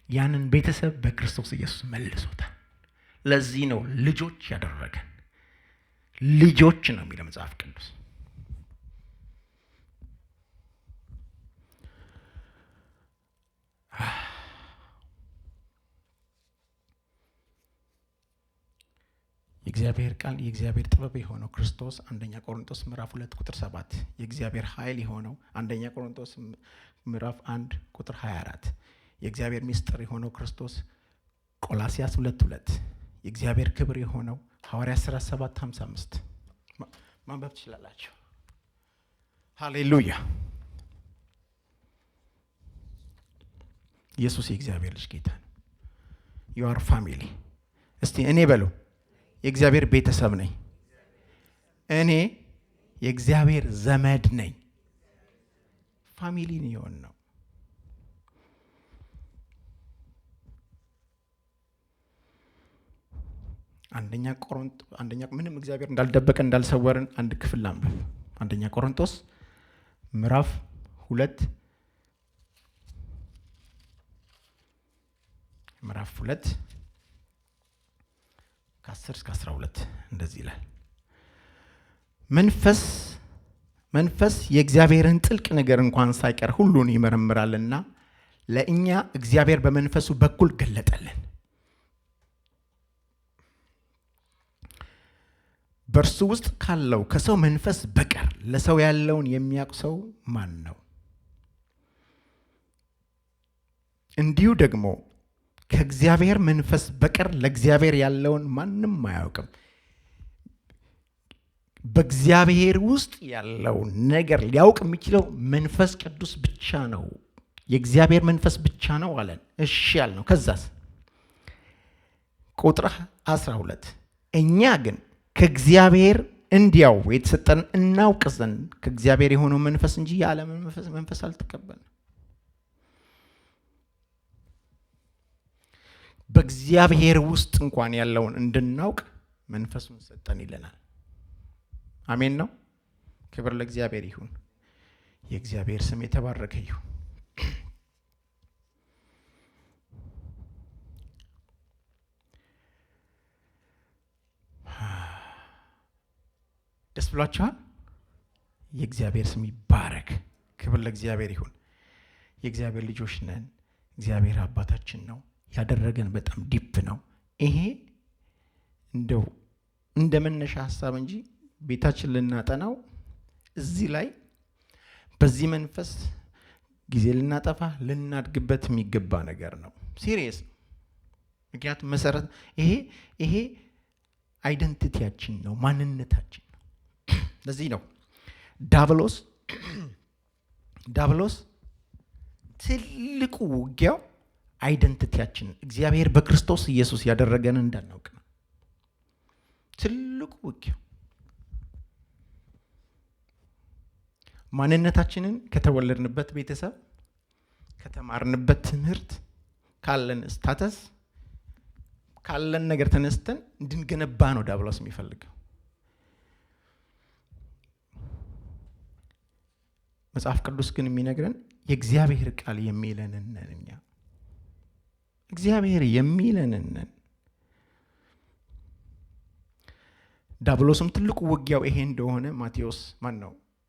ያንን ቤተሰብ በክርስቶስ ኢየሱስ መልሶታል። ለዚህ ነው ልጆች ያደረገን። ልጆች ነው የሚለው መጽሐፍ ቅዱስ። የእግዚአብሔር ቃል የእግዚአብሔር ጥበብ የሆነው ክርስቶስ አንደኛ ቆሮንቶስ ምዕራፍ 2 ቁጥር 7፣ የእግዚአብሔር ኃይል የሆነው አንደኛ ቆሮንቶስ ምዕራፍ 1 ቁጥር 24፣ የእግዚአብሔር ምስጢር የሆነው ክርስቶስ ቆላስያስ 2:2፣ የእግዚአብሔር ክብር የሆነው ሐዋርያት ሥራ 7:55 ማንበብ ትችላላችሁ። ሃሌሉያ! ኢየሱስ የእግዚአብሔር ልጅ ጌታ ነው። ዩ አር ፋሚሊ። እስቲ እኔ በሉ የእግዚአብሔር ቤተሰብ ነኝ። እኔ የእግዚአብሔር ዘመድ ነኝ። ፋሚሊ የሆን ነው። አንደኛ ምንም እግዚአብሔር እንዳልደበቀ እንዳልሰወርን አንድ ክፍል ላንብብ። አንደኛ ቆሮንቶስ ምዕራፍ 2 ከ10 እስከ 12 እንደዚህ ይላል። መንፈስ የእግዚአብሔርን ጥልቅ ነገር እንኳን ሳይቀር ሁሉን ይመረምራልና ለእኛ እግዚአብሔር በመንፈሱ በኩል ገለጠልን። በእርሱ ውስጥ ካለው ከሰው መንፈስ በቀር ለሰው ያለውን የሚያውቅ ሰው ማን ነው? እንዲሁ ደግሞ ከእግዚአብሔር መንፈስ በቀር ለእግዚአብሔር ያለውን ማንም አያውቅም። በእግዚአብሔር ውስጥ ያለው ነገር ሊያውቅ የሚችለው መንፈስ ቅዱስ ብቻ ነው። የእግዚአብሔር መንፈስ ብቻ ነው አለን። እሺ ያልነው። ከዛስ ቁጥር 12 እኛ ግን ከእግዚአብሔር እንዲያው የተሰጠን እናውቅ ዘንድ ከእግዚአብሔር የሆነው መንፈስ እንጂ የዓለምን መንፈስ አልተቀበልንም። በእግዚአብሔር ውስጥ እንኳን ያለውን እንድናውቅ መንፈሱን ሰጠን ይለናል። አሜን ነው። ክብር ለእግዚአብሔር ይሁን። የእግዚአብሔር ስም የተባረከ ይሁን። ደስ ብሏችኋል? የእግዚአብሔር ስም ይባረክ። ክብር ለእግዚአብሔር ይሁን። የእግዚአብሔር ልጆች ነን። እግዚአብሔር አባታችን ነው። ያደረገን በጣም ዲፕ ነው። ይሄ እንደው እንደ መነሻ ሀሳብ እንጂ ቤታችን ልናጠናው እዚህ ላይ በዚህ መንፈስ ጊዜ ልናጠፋ ልናድግበት የሚገባ ነገር ነው። ሲሪየስ ነው። ምክንያቱም መሰረት ይሄ አይደንቲቲያችን ነው፣ ማንነታችን ነው። ለዚህ ነው ዳብሎስ ትልቁ ውጊያው አይደንቲቲያችን እግዚአብሔር በክርስቶስ ኢየሱስ ያደረገን እንዳናውቅ ነው ትልቁ ውጊያው። ማንነታችንን ከተወለድንበት ቤተሰብ፣ ከተማርንበት ትምህርት፣ ካለን ስታተስ፣ ካለን ነገር ተነስተን እንድንገነባ ነው ዲያብሎስ የሚፈልገው። መጽሐፍ ቅዱስ ግን የሚነግረን የእግዚአብሔር ቃል የሚለንን ነን። እኛ እግዚአብሔር የሚለንን ነን። ዲያብሎስም ትልቁ ውጊያው ይሄ እንደሆነ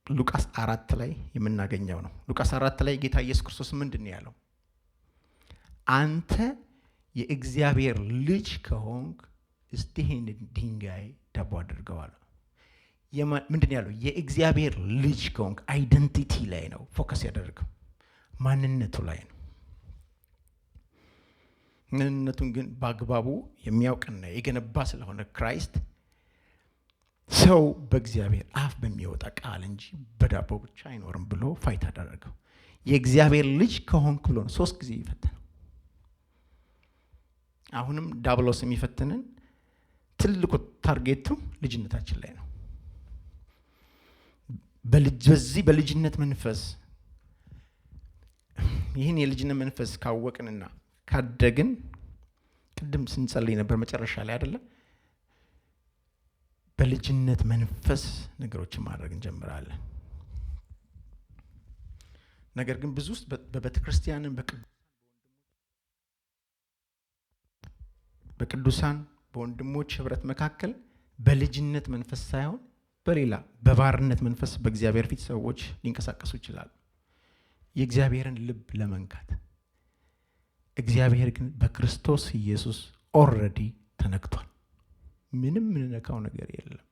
ሉቃስ 4 ላይ የምናገኘው ነው። ሉቃስ 4 ላይ ጌታ ኢየሱስ ክርስቶስ ምንድን ነው ያለው? አንተ የእግዚአብሔር ልጅ ከሆንክ እስቲ ይሄንን ድንጋይ ዳቦ አድርገው አለ። ምንድን ያለው? የእግዚአብሔር ልጅ ከሆንክ አይደንቲቲ ላይ ነው ፎከስ ያደረገው፣ ማንነቱ ላይ ነው። ማንነቱን ግን በአግባቡ የሚያውቅና የገነባ ስለሆነ ክራይስት ሰው በእግዚአብሔር አፍ በሚወጣ ቃል እንጂ በዳቦ ብቻ አይኖርም ብሎ ፋይት አደረገው። የእግዚአብሔር ልጅ ከሆንክ ብሎ 3 ጊዜ ይፈተነው። አሁንም ዲያብሎስ የሚፈትንን ትልቁ ታርጌቱ ልጅነታችን ላይ ነው። በዚህ በልጅነት መንፈስ ይህን የልጅነት መንፈስ ካወቅንና ካደግን ቅድም ስንጸልይ ነበር መጨረሻ ላይ አይደለም፣ በልጅነት መንፈስ ነገሮችን ማድረግ እንጀምራለን። ነገር ግን ብዙ ውስጥ በቤተ ክርስቲያንን በቅዱሳን በወንድሞች ህብረት መካከል በልጅነት መንፈስ ሳይሆን በሌላ በባርነት መንፈስ በእግዚአብሔር ፊት ሰዎች ሊንቀሳቀሱ ይችላሉ፣ የእግዚአብሔርን ልብ ለመንካት። እግዚአብሔር ግን በክርስቶስ ኢየሱስ ኦልሬዲ ተነክቷል። ምንም ምንነካው ነገር የለም።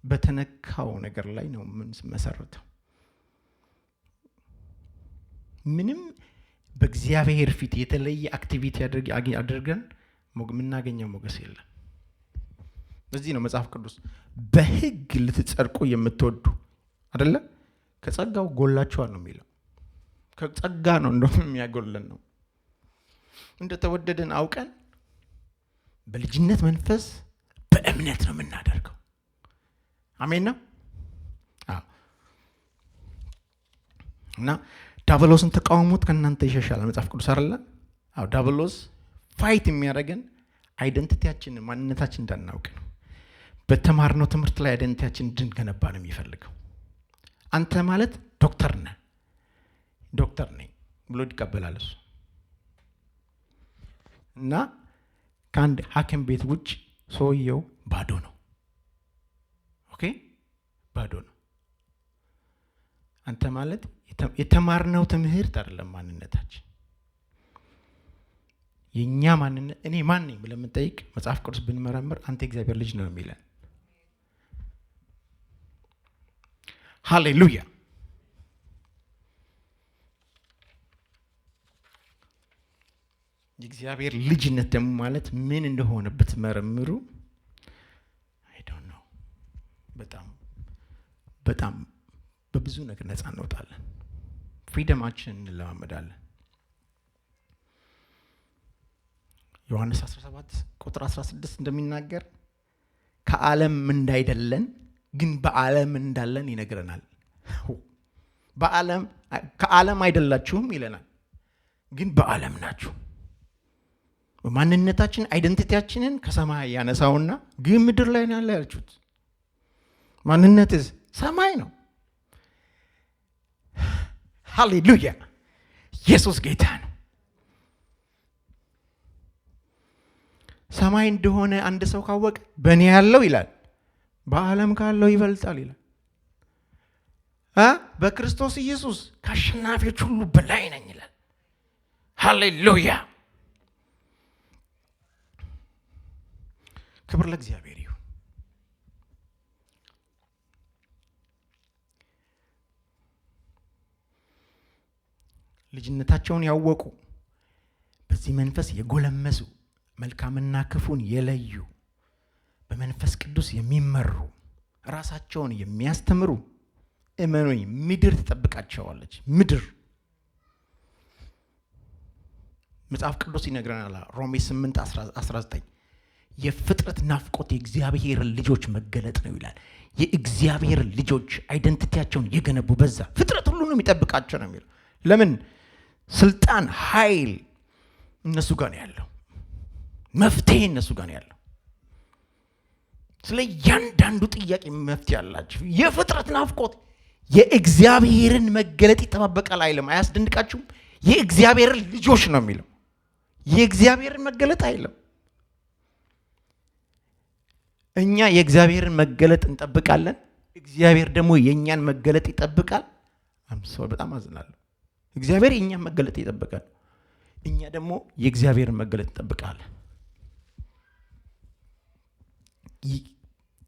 በተነካው ነገር ላይ ነው መሰረተው። ምንም በእግዚአብሔር ፊት የተለየ አክቲቪቲ አድርገን የምናገኘው ሞገስ የለም። በዚህ ነው መጽሐፍ ቅዱስ በሕግ ልትጸድቁ የምትወዱ አይደለ? ከጸጋው ጎላችኋል ነው የሚለው። ከጸጋ ነው እንደውም የሚያጎለን ነው። እንደተወደደን አውቀን በልጅነት መንፈስ በእምነት ነው የምናደርገው። አሜን ነው። እና ዲያብሎስን ተቃውሙት ከእናንተ ይሸሻል መጽሐፍ ቅዱስ አይደለ? ዲያብሎስ ፋይት የሚያደርገን አይደንቲቲያችንን ማንነታችን እንዳናውቅ ነው። በተማርነው ትምህርት ላይ አይደንቲቲያችን እንድንገነባ ነው የሚፈልገው። አንተ ማለት ዶክተር ነህ፣ ዶክተር ነኝ ብሎ ይቀበላል እሱ። እና ከአንድ ሐኪም ቤት ውጭ ሰውየው ባዶ ነው። ኦኬ፣ ባዶ ነው። አንተ ማለት የተማርነው ትምህርት አይደለም ማንነታችን። የኛ ማንነት እኔ ማን ነኝ ብለን የምንጠይቅ መጽሐፍ ቅዱስ ብንመረምር አንተ እግዚአብሔር ልጅ ነው የሚለን። ሃሌሉያ። የእግዚአብሔር ልጅነት ደግሞ ማለት ምን እንደሆነ ብትመረምሩ አይ ዶንት ኖ በጣም በብዙ ነገር ነፃ እንወጣለን። ፍሪደማችንን እንለማመዳለን። ዮሐንስ 17 ቁጥር 16 እንደሚናገር ከዓለም እንዳይደለን ግን በዓለም እንዳለን ይነግረናል። ከዓለም አይደላችሁም ይለናል፣ ግን በዓለም ናችሁ። ማንነታችን አይደንቲቲያችንን ከሰማይ ያነሳውና ግን ምድር ላይ ነው ያላችሁት። ማንነትህ ሰማይ ነው። ሃሌሉያ! ኢየሱስ ጌታ ነው። ሰማይ እንደሆነ አንድ ሰው ካወቀ በእኔ ያለው ይላል በዓለም ካለው ይበልጣል ይላል። በክርስቶስ ኢየሱስ ከአሸናፊዎች ሁሉ በላይ ነኝ ይላል። ሃሌሉያ! ክብር ለእግዚአብሔር ይሁን። ልጅነታቸውን ያወቁ በዚህ መንፈስ የጎለመሱ መልካምና ክፉን የለዩ በመንፈስ ቅዱስ የሚመሩ ራሳቸውን የሚያስተምሩ እመኑኝ ምድር ትጠብቃቸዋለች። ምድር መጽሐፍ ቅዱስ ይነግረናል። ሮሜ 8:19 የፍጥረት ናፍቆት የእግዚአብሔር ልጆች መገለጥ ነው ይላል። የእግዚአብሔር ልጆች አይደንቲቲያቸውን የገነቡ በዛ ፍጥረት ሁሉ ነው የሚጠብቃቸው ነው የሚለው። ለምን? ስልጣን፣ ኃይል እነሱ ጋር ነው ያለው። መፍትሄ እነሱ ጋር ነው ያለው። ስለ እያንዳንዱ ጥያቄ መፍትሄ አላቸው። የፍጥረት ናፍቆት የእግዚአብሔርን መገለጥ ይጠባበቃል አይልም? አያስደንቃችሁም? የእግዚአብሔር ልጆች ነው የሚለው። የእግዚአብሔርን መገለጥ አይልም። እኛ የእግዚአብሔርን መገለጥ እንጠብቃለን፣ እግዚአብሔር ደግሞ የእኛን መገለጥ ይጠብቃል። በጣም አዝናለሁ። እግዚአብሔር የእኛን መገለጥ ይጠብቃል፣ እኛ ደግሞ የእግዚአብሔርን መገለጥ እንጠብቃለን።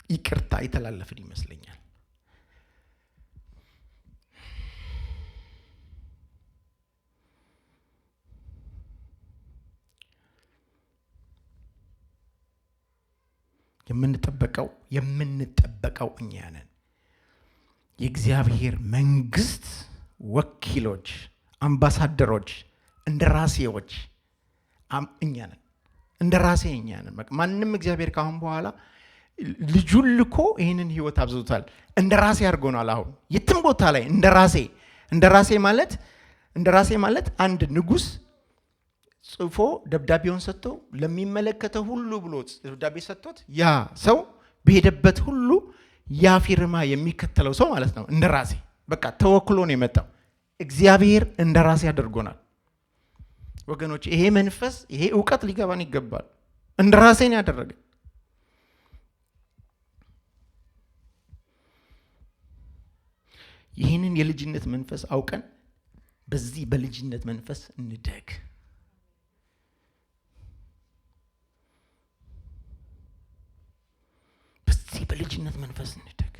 ይቅርታ የተላለፍን ይመስለኛል። የምንጠበቀው እኛ ነን። የእግዚአብሔር መንግስት ወኪሎች፣ አምባሳደሮች፣ እንደራሴዎች እኛ ነን። እንደራሴ እኛ ነን። ማንም እግዚአብሔር ካሁን በኋላ ልጁን ልኮ ይህንን ህይወት አብዝቶታል። እንደራሴ አድርጎናል። አሁን የትም ቦታ ላይ እንደራሴ ማለት አንድ ንጉስ ጽፎ ደብዳቤውን ሰጥቶ ለሚመለከተው ሁሉ ብሎ ደብዳቤ ሰጥቶት ያ ሰው በሄደበት ሁሉ ያ ፊርማ የሚከተለው ሰው ማለት ነው። እንደራሴ በቃ ተወክሎ ነው የመጣው። እግዚአብሔር እንደራሴ አድርጎናል። ወገኖች ይሄ መንፈስ ይሄ ዕውቀት ሊገባን ይገባል። እንደራሴ ነው ያደረገን። ይህንን የልጅነት መንፈስ አውቀን በዚህ በልጅነት መንፈስ እንደግ። በዚህ በልጅነት መንፈስ እንደግ።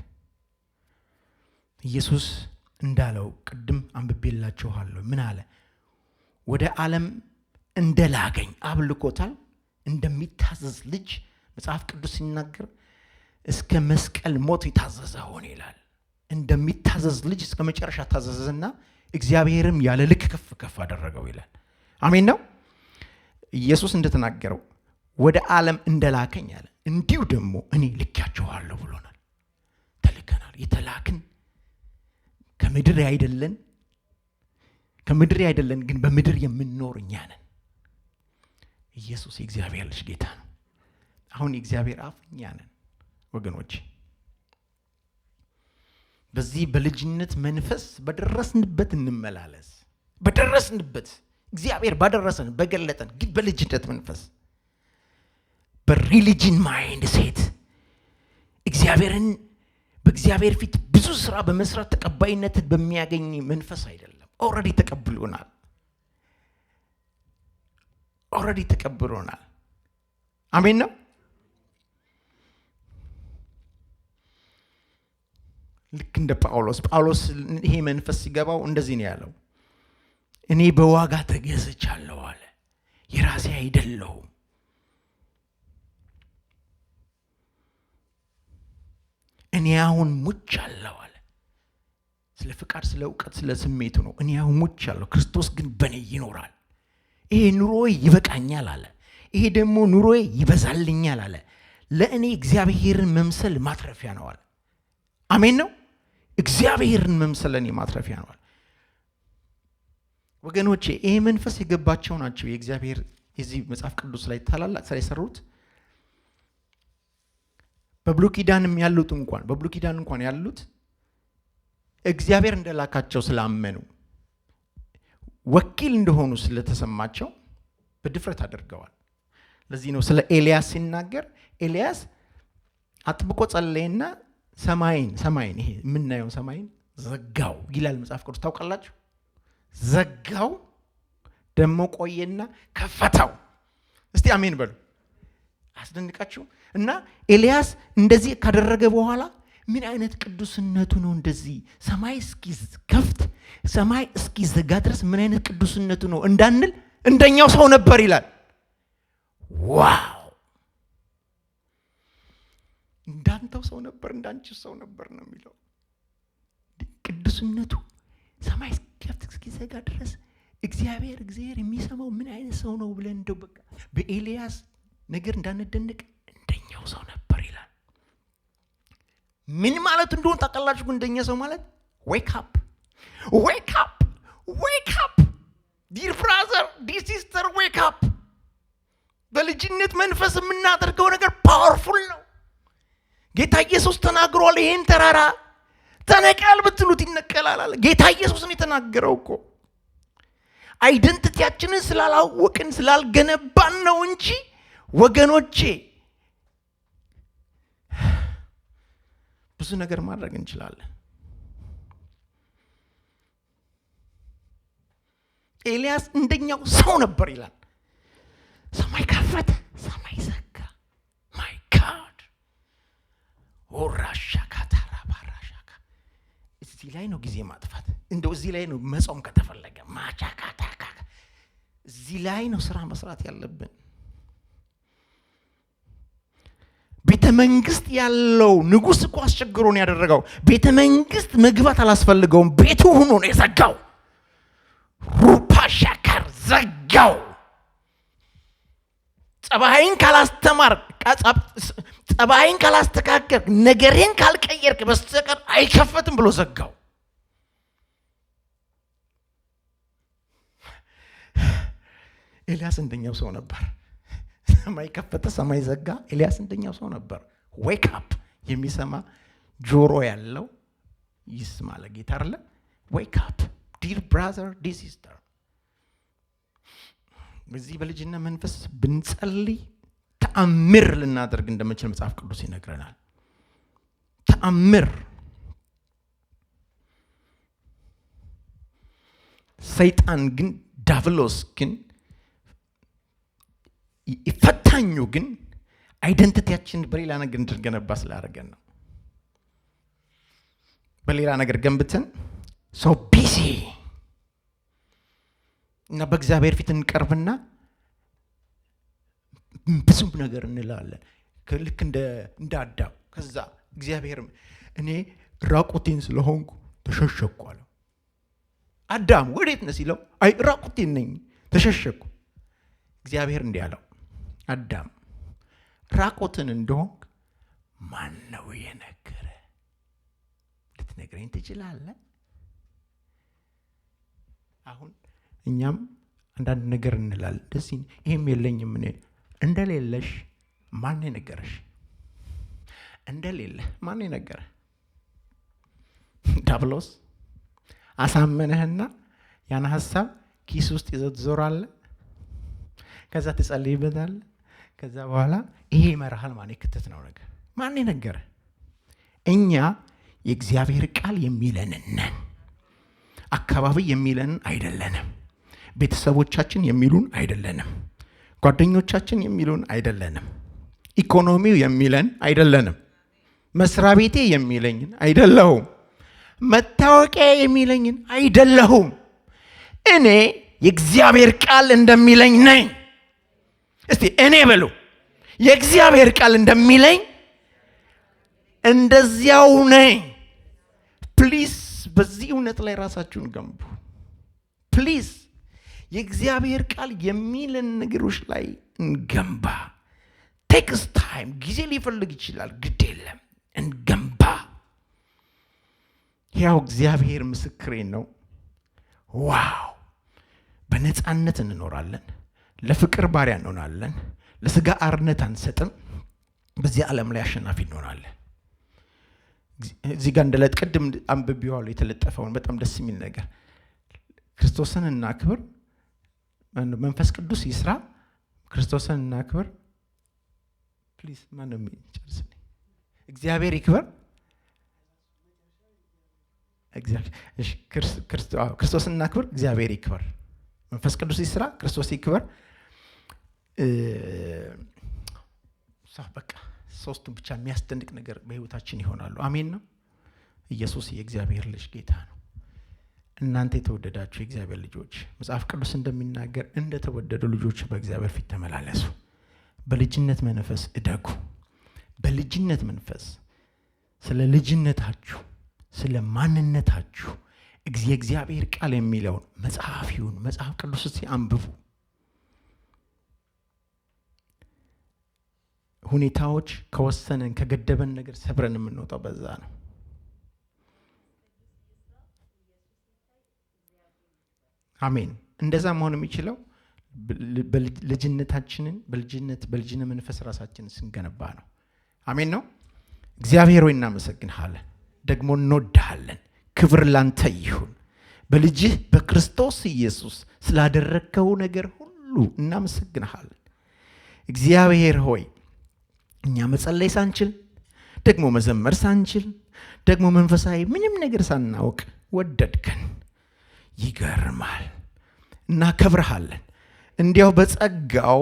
ኢየሱስ እንዳለው ቅድም አንብቤላችኋለሁ። ምን አለ? ወደ ዓለም እንደላገኝ አብ ልኮታል፣ እንደሚታዘዝ ልጅ መጽሐፍ ቅዱስ ሲናገር እስከ መስቀል ሞት የታዘዘ ሆነ ይላል። እንደሚታዘዝ ልጅ እስከ መጨረሻ ታዘዘና እግዚአብሔርም ያለ ልክ ከፍ ከፍ አደረገው ይላል። አሜን ነው። ኢየሱስ እንደተናገረው ወደ ዓለም እንደላከኝ አለ እንዲሁ ደግሞ እኔ ልኬያችኋለሁ ብሎናል። ተልከናል። የተላክን ከምድር አይደለን ግን በምድር የምንኖር እኛ ነን። ኢየሱስ የእግዚአብሔር ልጅ ጌታ ነው። አሁን የእግዚአብሔር አፍ እኛ ነን ወገኖች። በዚህ በልጅነት መንፈስ በደረስንበት እንመላለስ። በደረስንበት እግዚአብሔር ባደረሰን በገለጠን ግን በልጅነት መንፈስ በሪሊጅን ማይንድ ሴት እግዚአብሔርን በእግዚአብሔር ፊት ብዙ ስራ በመስራት ተቀባይነትን በሚያገኝ መንፈስ አይደለም። ኦልሬዲ ተቀብሎናል። አሜን ነው። ልክ እንደ ጳውሎስ ይሄ መንፈስ ሲገባው እንደዚህ ነው ያለው፣ እኔ በዋጋ ተገዝቻለሁ አለ፣ የራሴ አይደለሁም። እኔ አሁን ሙቻለሁ አለ። ስለ ፍቃድ፣ ስለ እውቀት፣ ስለ ስሜቱ ነው። እኔ አሁን ሙቻለሁ፣ ክርስቶስ ግን በእኔ ይኖራል። ይሄ ኑሮዬ ይበቃኛል አለ። ይሄ ደግሞ ኑሮዬ ይበዛልኛል አለ። ለእኔ እግዚአብሔርን መምሰል ማትረፊያ ነው አለ። አሜን ነው። እግዚአብሔርን መምሰል ለእኔ ማትረፊያ ነው አለ። ወገኖቼ ይሄ መንፈስ የገባቸው ናቸው የእግዚአብሔር የዚህ መጽሐፍ ቅዱስ ላይ ታላላቅ ስራ የሰሩት። በብሉይ ኪዳን እንኳን ያሉት እግዚአብሔር እንደላካቸው ስላመኑ ወኪል እንደሆኑ ስለተሰማቸው በድፍረት አድርገዋል። ለዚህ ነው ስለ ኤልያስ ሲናገር ኤልያስ አጥብቆ ጸለየና ሰማይን ይሄ የምናየው ሰማይን ዘጋው ይላል መጽሐፍ ቅዱስ። ታውቃላችሁ? ዘጋው ደሞ ቆየና ከፈተው። እስቲ አሜን በሉ። አስደንቃችሁ። እና ኤልያስ እንደዚህ ካደረገ በኋላ ምን አይነት ቅዱስነቱ ነው እንደዚህ ሰማይ እስኪከፍት ሰማይ እስኪዘጋ ድረስ ምን አይነት ቅዱስነቱ ነው እንዳንል እንደኛው ሰው ነበር ይላል። ዋው! እንዳንተው ሰው ነበር፣ እንዳንቺ ሰው ነበር ነው የሚለው። ቅዱስነቱ ሰማይ እስኪከፍት እስኪዘጋ ድረስ እግዚአብሔር የሚሰማው ምን አይነት ሰው ነው ብለን እንደው በቃ በኤልያስ ነገር እንዳንደነቅ እንደኛው ሰው ነበር ይላል። ምን ማለት እንደሆነ ታውቃላችሁ? እንደኛ ሰው ማለት ዌክ አፕ ዲር ብራዘር ዲር ሲስተር ዌክ አፕ። በልጅነት መንፈስ የምናደርገው ነገር ፓወርፉል ነው። ጌታ ኢየሱስ ተናግሯል። ይሄን ተራራ ተነቀል ብትሉት ይነቀላል አለ። ጌታ ኢየሱስ ነው የተናገረው እኮ። አይደንቲቲያችንን ስላላወቅን ስላልገነባን ነው እንጂ ወገኖቼ ብዙ ነገር ማድረግ እንችላለን። ኤልያስ እንደኛው ሰው ነበር ይላል። ሰማይ ከፈተ፣ ሰማይ ዘጋ። ማይ ጋድ ወራሻካ ታራባራሻካ። እዚህ ላይ ነው ጊዜ ማጥፋት። እንደው እዚህ ላይ ነው መጾም ከተፈለገ ማቻካታካ። እዚህ ላይ ነው ስራ መስራት ያለብን። ቤተ መንግስት ያለው ንጉስ እኮ አስቸግሮ ነው ያደረገው። ቤተ መንግስት መግባት አላስፈልገውም። ቤቱ ሆኖ ነው የዘጋው። ሩፓሻካር ዘጋው። ጸባይን ካላስተካከልክ ነገርን ካልቀየርክ በስተቀር አይከፈትም ብሎ ዘጋው። ኤልያስ እንደኛው ሰው ነበር። ሰማይ ከፈተ፣ ሰማይ ዘጋ። ኤልያስ እንደኛው ሰው ነበር። ዌክ አፕ የሚሰማ ጆሮ ያለው ይስማ ለጌታ አይደለ? ዌክ አፕ ዲር ብራዘር ዲር ሲስተር። በዚህ በልጅነት መንፈስ ብንጸልይ ተአምር ልናደርግ እንደምንችል መጽሐፍ ቅዱስ ይነግረናል። ተአምር። ሰይጣን ግን ዲያብሎስ ግን ፈታኙ ግን አይደንቲቲያችን በሌላ ነገር እንድንገነባ ስላደረገን ነው። በሌላ ነገር ገንብተን ሰው ቢዚ እና በእግዚአብሔር ፊት እንቀርብና ብዙ ነገር እንላለን። ልክ እንደ አዳም ከዛ እግዚአብሔር እኔ ራቁቴን ስለሆንኩ ተሸሸኩ አለው። አዳም ወዴት ነህ ሲለው አይ ራቁቴን ነኝ ተሸሸኩ። እግዚአብሔር እንዲህ አለው፣ አዳም ራቁትን እንደሆንክ ማን ነው የነገረ? ልትነግረኝ ትችላለህ? አሁን እኛም አንዳንድ ነገር እንላለን። ደስ ይሄም የለኝም እኔ። እንደሌለሽ ማን የነገረሽ? እንደሌለህ ማን የነገረ? ዲያብሎስ አሳመነህና ያን ሐሳብ ኪስ ውስጥ ይዘህ ትዞራለህ። ከዛ ትጸልይበታለህ። ከዛ በኋላ ይሄ ይመራሃል። ማን የክተት ነው ነገር? ማን የነገረ? እኛ የእግዚአብሔር ቃል የሚለንን ነን። አካባቢ የሚለንን አይደለንም። ቤተሰቦቻችን የሚሉን አይደለንም። ጓደኞቻችን የሚሉን አይደለንም። ኢኮኖሚው የሚለን አይደለንም። መስሪያ ቤቴ የሚለኝን አይደለሁም። መታወቂያ የሚለኝን አይደለሁም። እኔ የእግዚአብሔር ቃል እንደሚለኝ ነኝ። እስቲ እኔ በሉ። የእግዚአብሔር ቃል እንደሚለኝ እንደዚያው ነኝ። ፕሊዝ በዚህ እውነት ላይ ራሳችሁን ገንቡ። ፕሊዝ የእግዚአብሔር ቃል የሚለን ነገሮች ላይ እንገንባ። ቴክስ ታይም፣ ጊዜ ሊፈልግ ይችላል፣ ግድ የለም እንገንባ። ያው እግዚአብሔር ምስክሬን ነው። ዋው! በነፃነት እንኖራለን። ለፍቅር ባሪያ እንሆናለን። ለስጋ አርነት አንሰጥም። በዚህ ዓለም ላይ አሸናፊ እንሆናለን። እዚህ ጋር እንደለት ቅድም አንብቤዋለሁ የተለጠፈውን በጣም ደስ የሚል ነገር። ክርስቶስን እናክብር፣ መንፈስ ቅዱስ ይስራ፣ ክርስቶስን እናክብር። ፕሊዝ ማንም ይጨርስልኝ። እግዚአብሔር ይክበር። ክርስቶስን እናክብር፣ እግዚአብሔር ይክበር፣ መንፈስ ቅዱስ ይስራ፣ ክርስቶስ ይክበር። በቃ ሶስቱም ብቻ የሚያስደንቅ ነገር በህይወታችን ይሆናሉ። አሜን ነው። ኢየሱስ የእግዚአብሔር ልጅ ጌታ ነው። እናንተ የተወደዳችሁ የእግዚአብሔር ልጆች መጽሐፍ ቅዱስ እንደሚናገር እንደተወደዱ ልጆች በእግዚአብሔር ፊት ተመላለሱ። በልጅነት መንፈስ እደጉ። በልጅነት መንፈስ ስለ ልጅነታችሁ፣ ስለ ማንነታችሁ የእግዚአብሔር ቃል የሚለውን መጽሐፍ ቅዱስ አንብቡ። ሁኔታዎች ከወሰነን ከገደበን ነገር ሰብረን የምንወጣው በዛ ነው። አሜን። እንደዛ መሆን የሚችለው ልጅነታችንን በልጅነት መንፈስ ራሳችንን ስንገነባ ነው። አሜን ነው። እግዚአብሔር ሆይ እናመሰግንሃለን፣ ደግሞ እንወድሃለን። ክብር ላንተ ይሁን። በልጅህ በክርስቶስ ኢየሱስ ስላደረግከው ነገር ሁሉ እናመሰግንሃለን። እግዚአብሔር ሆይ እኛ መጸለይ ሳንችል ደግሞ መዘመር ሳንችል ደግሞ መንፈሳዊ ምንም ነገር ሳናውቅ ወደድከን። ይገርማል። እናከብርሃለን። እንዲያው በጸጋው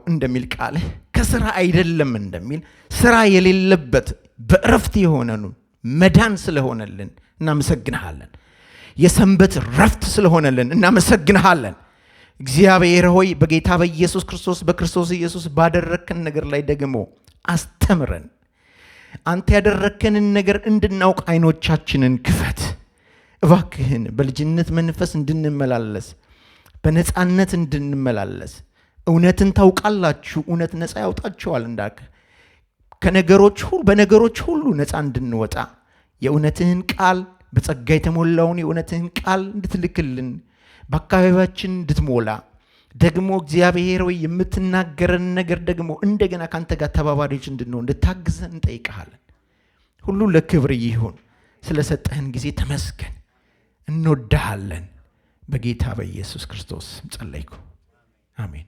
እንደሚል ቃልህ ከስራ አይደለም እንደሚል ስራ የሌለበት በእረፍት የሆነን መዳን ስለሆነልን እናመሰግንሃለን። የሰንበት ረፍት ስለሆነልን እናመሰግንሃለን። እግዚአብሔር ሆይ በጌታ በኢየሱስ ክርስቶስ በክርስቶስ ኢየሱስ ባደረከን ነገር ላይ ደግሞ አስተምረን። አንተ ያደረከንን ነገር እንድናውቅ አይኖቻችንን ክፈት እባክህን። በልጅነት መንፈስ እንድንመላለስ፣ በነፃነት እንድንመላለስ። እውነትን ታውቃላችሁ፣ እውነት ነፃ ያውጣችኋል እንዳልክ በነገሮች ሁሉ ነፃ እንድንወጣ የእውነትህን ቃል በጸጋ የተሞላውን የእውነትህን ቃል እንድትልክልን በአካባቢያችን እንድትሞላ ደግሞ እግዚአብሔር ሆይ የምትናገረን ነገር ደግሞ እንደገና ካንተ ጋር ተባባሪዎች እንድንሆን እንድታግዘን እንጠይቅሃለን። ሁሉ ለክብር ይሁን። ስለሰጠህን ጊዜ ተመስገን። እንወድሃለን። በጌታ በኢየሱስ ክርስቶስ ጸለይኩ። አሜን።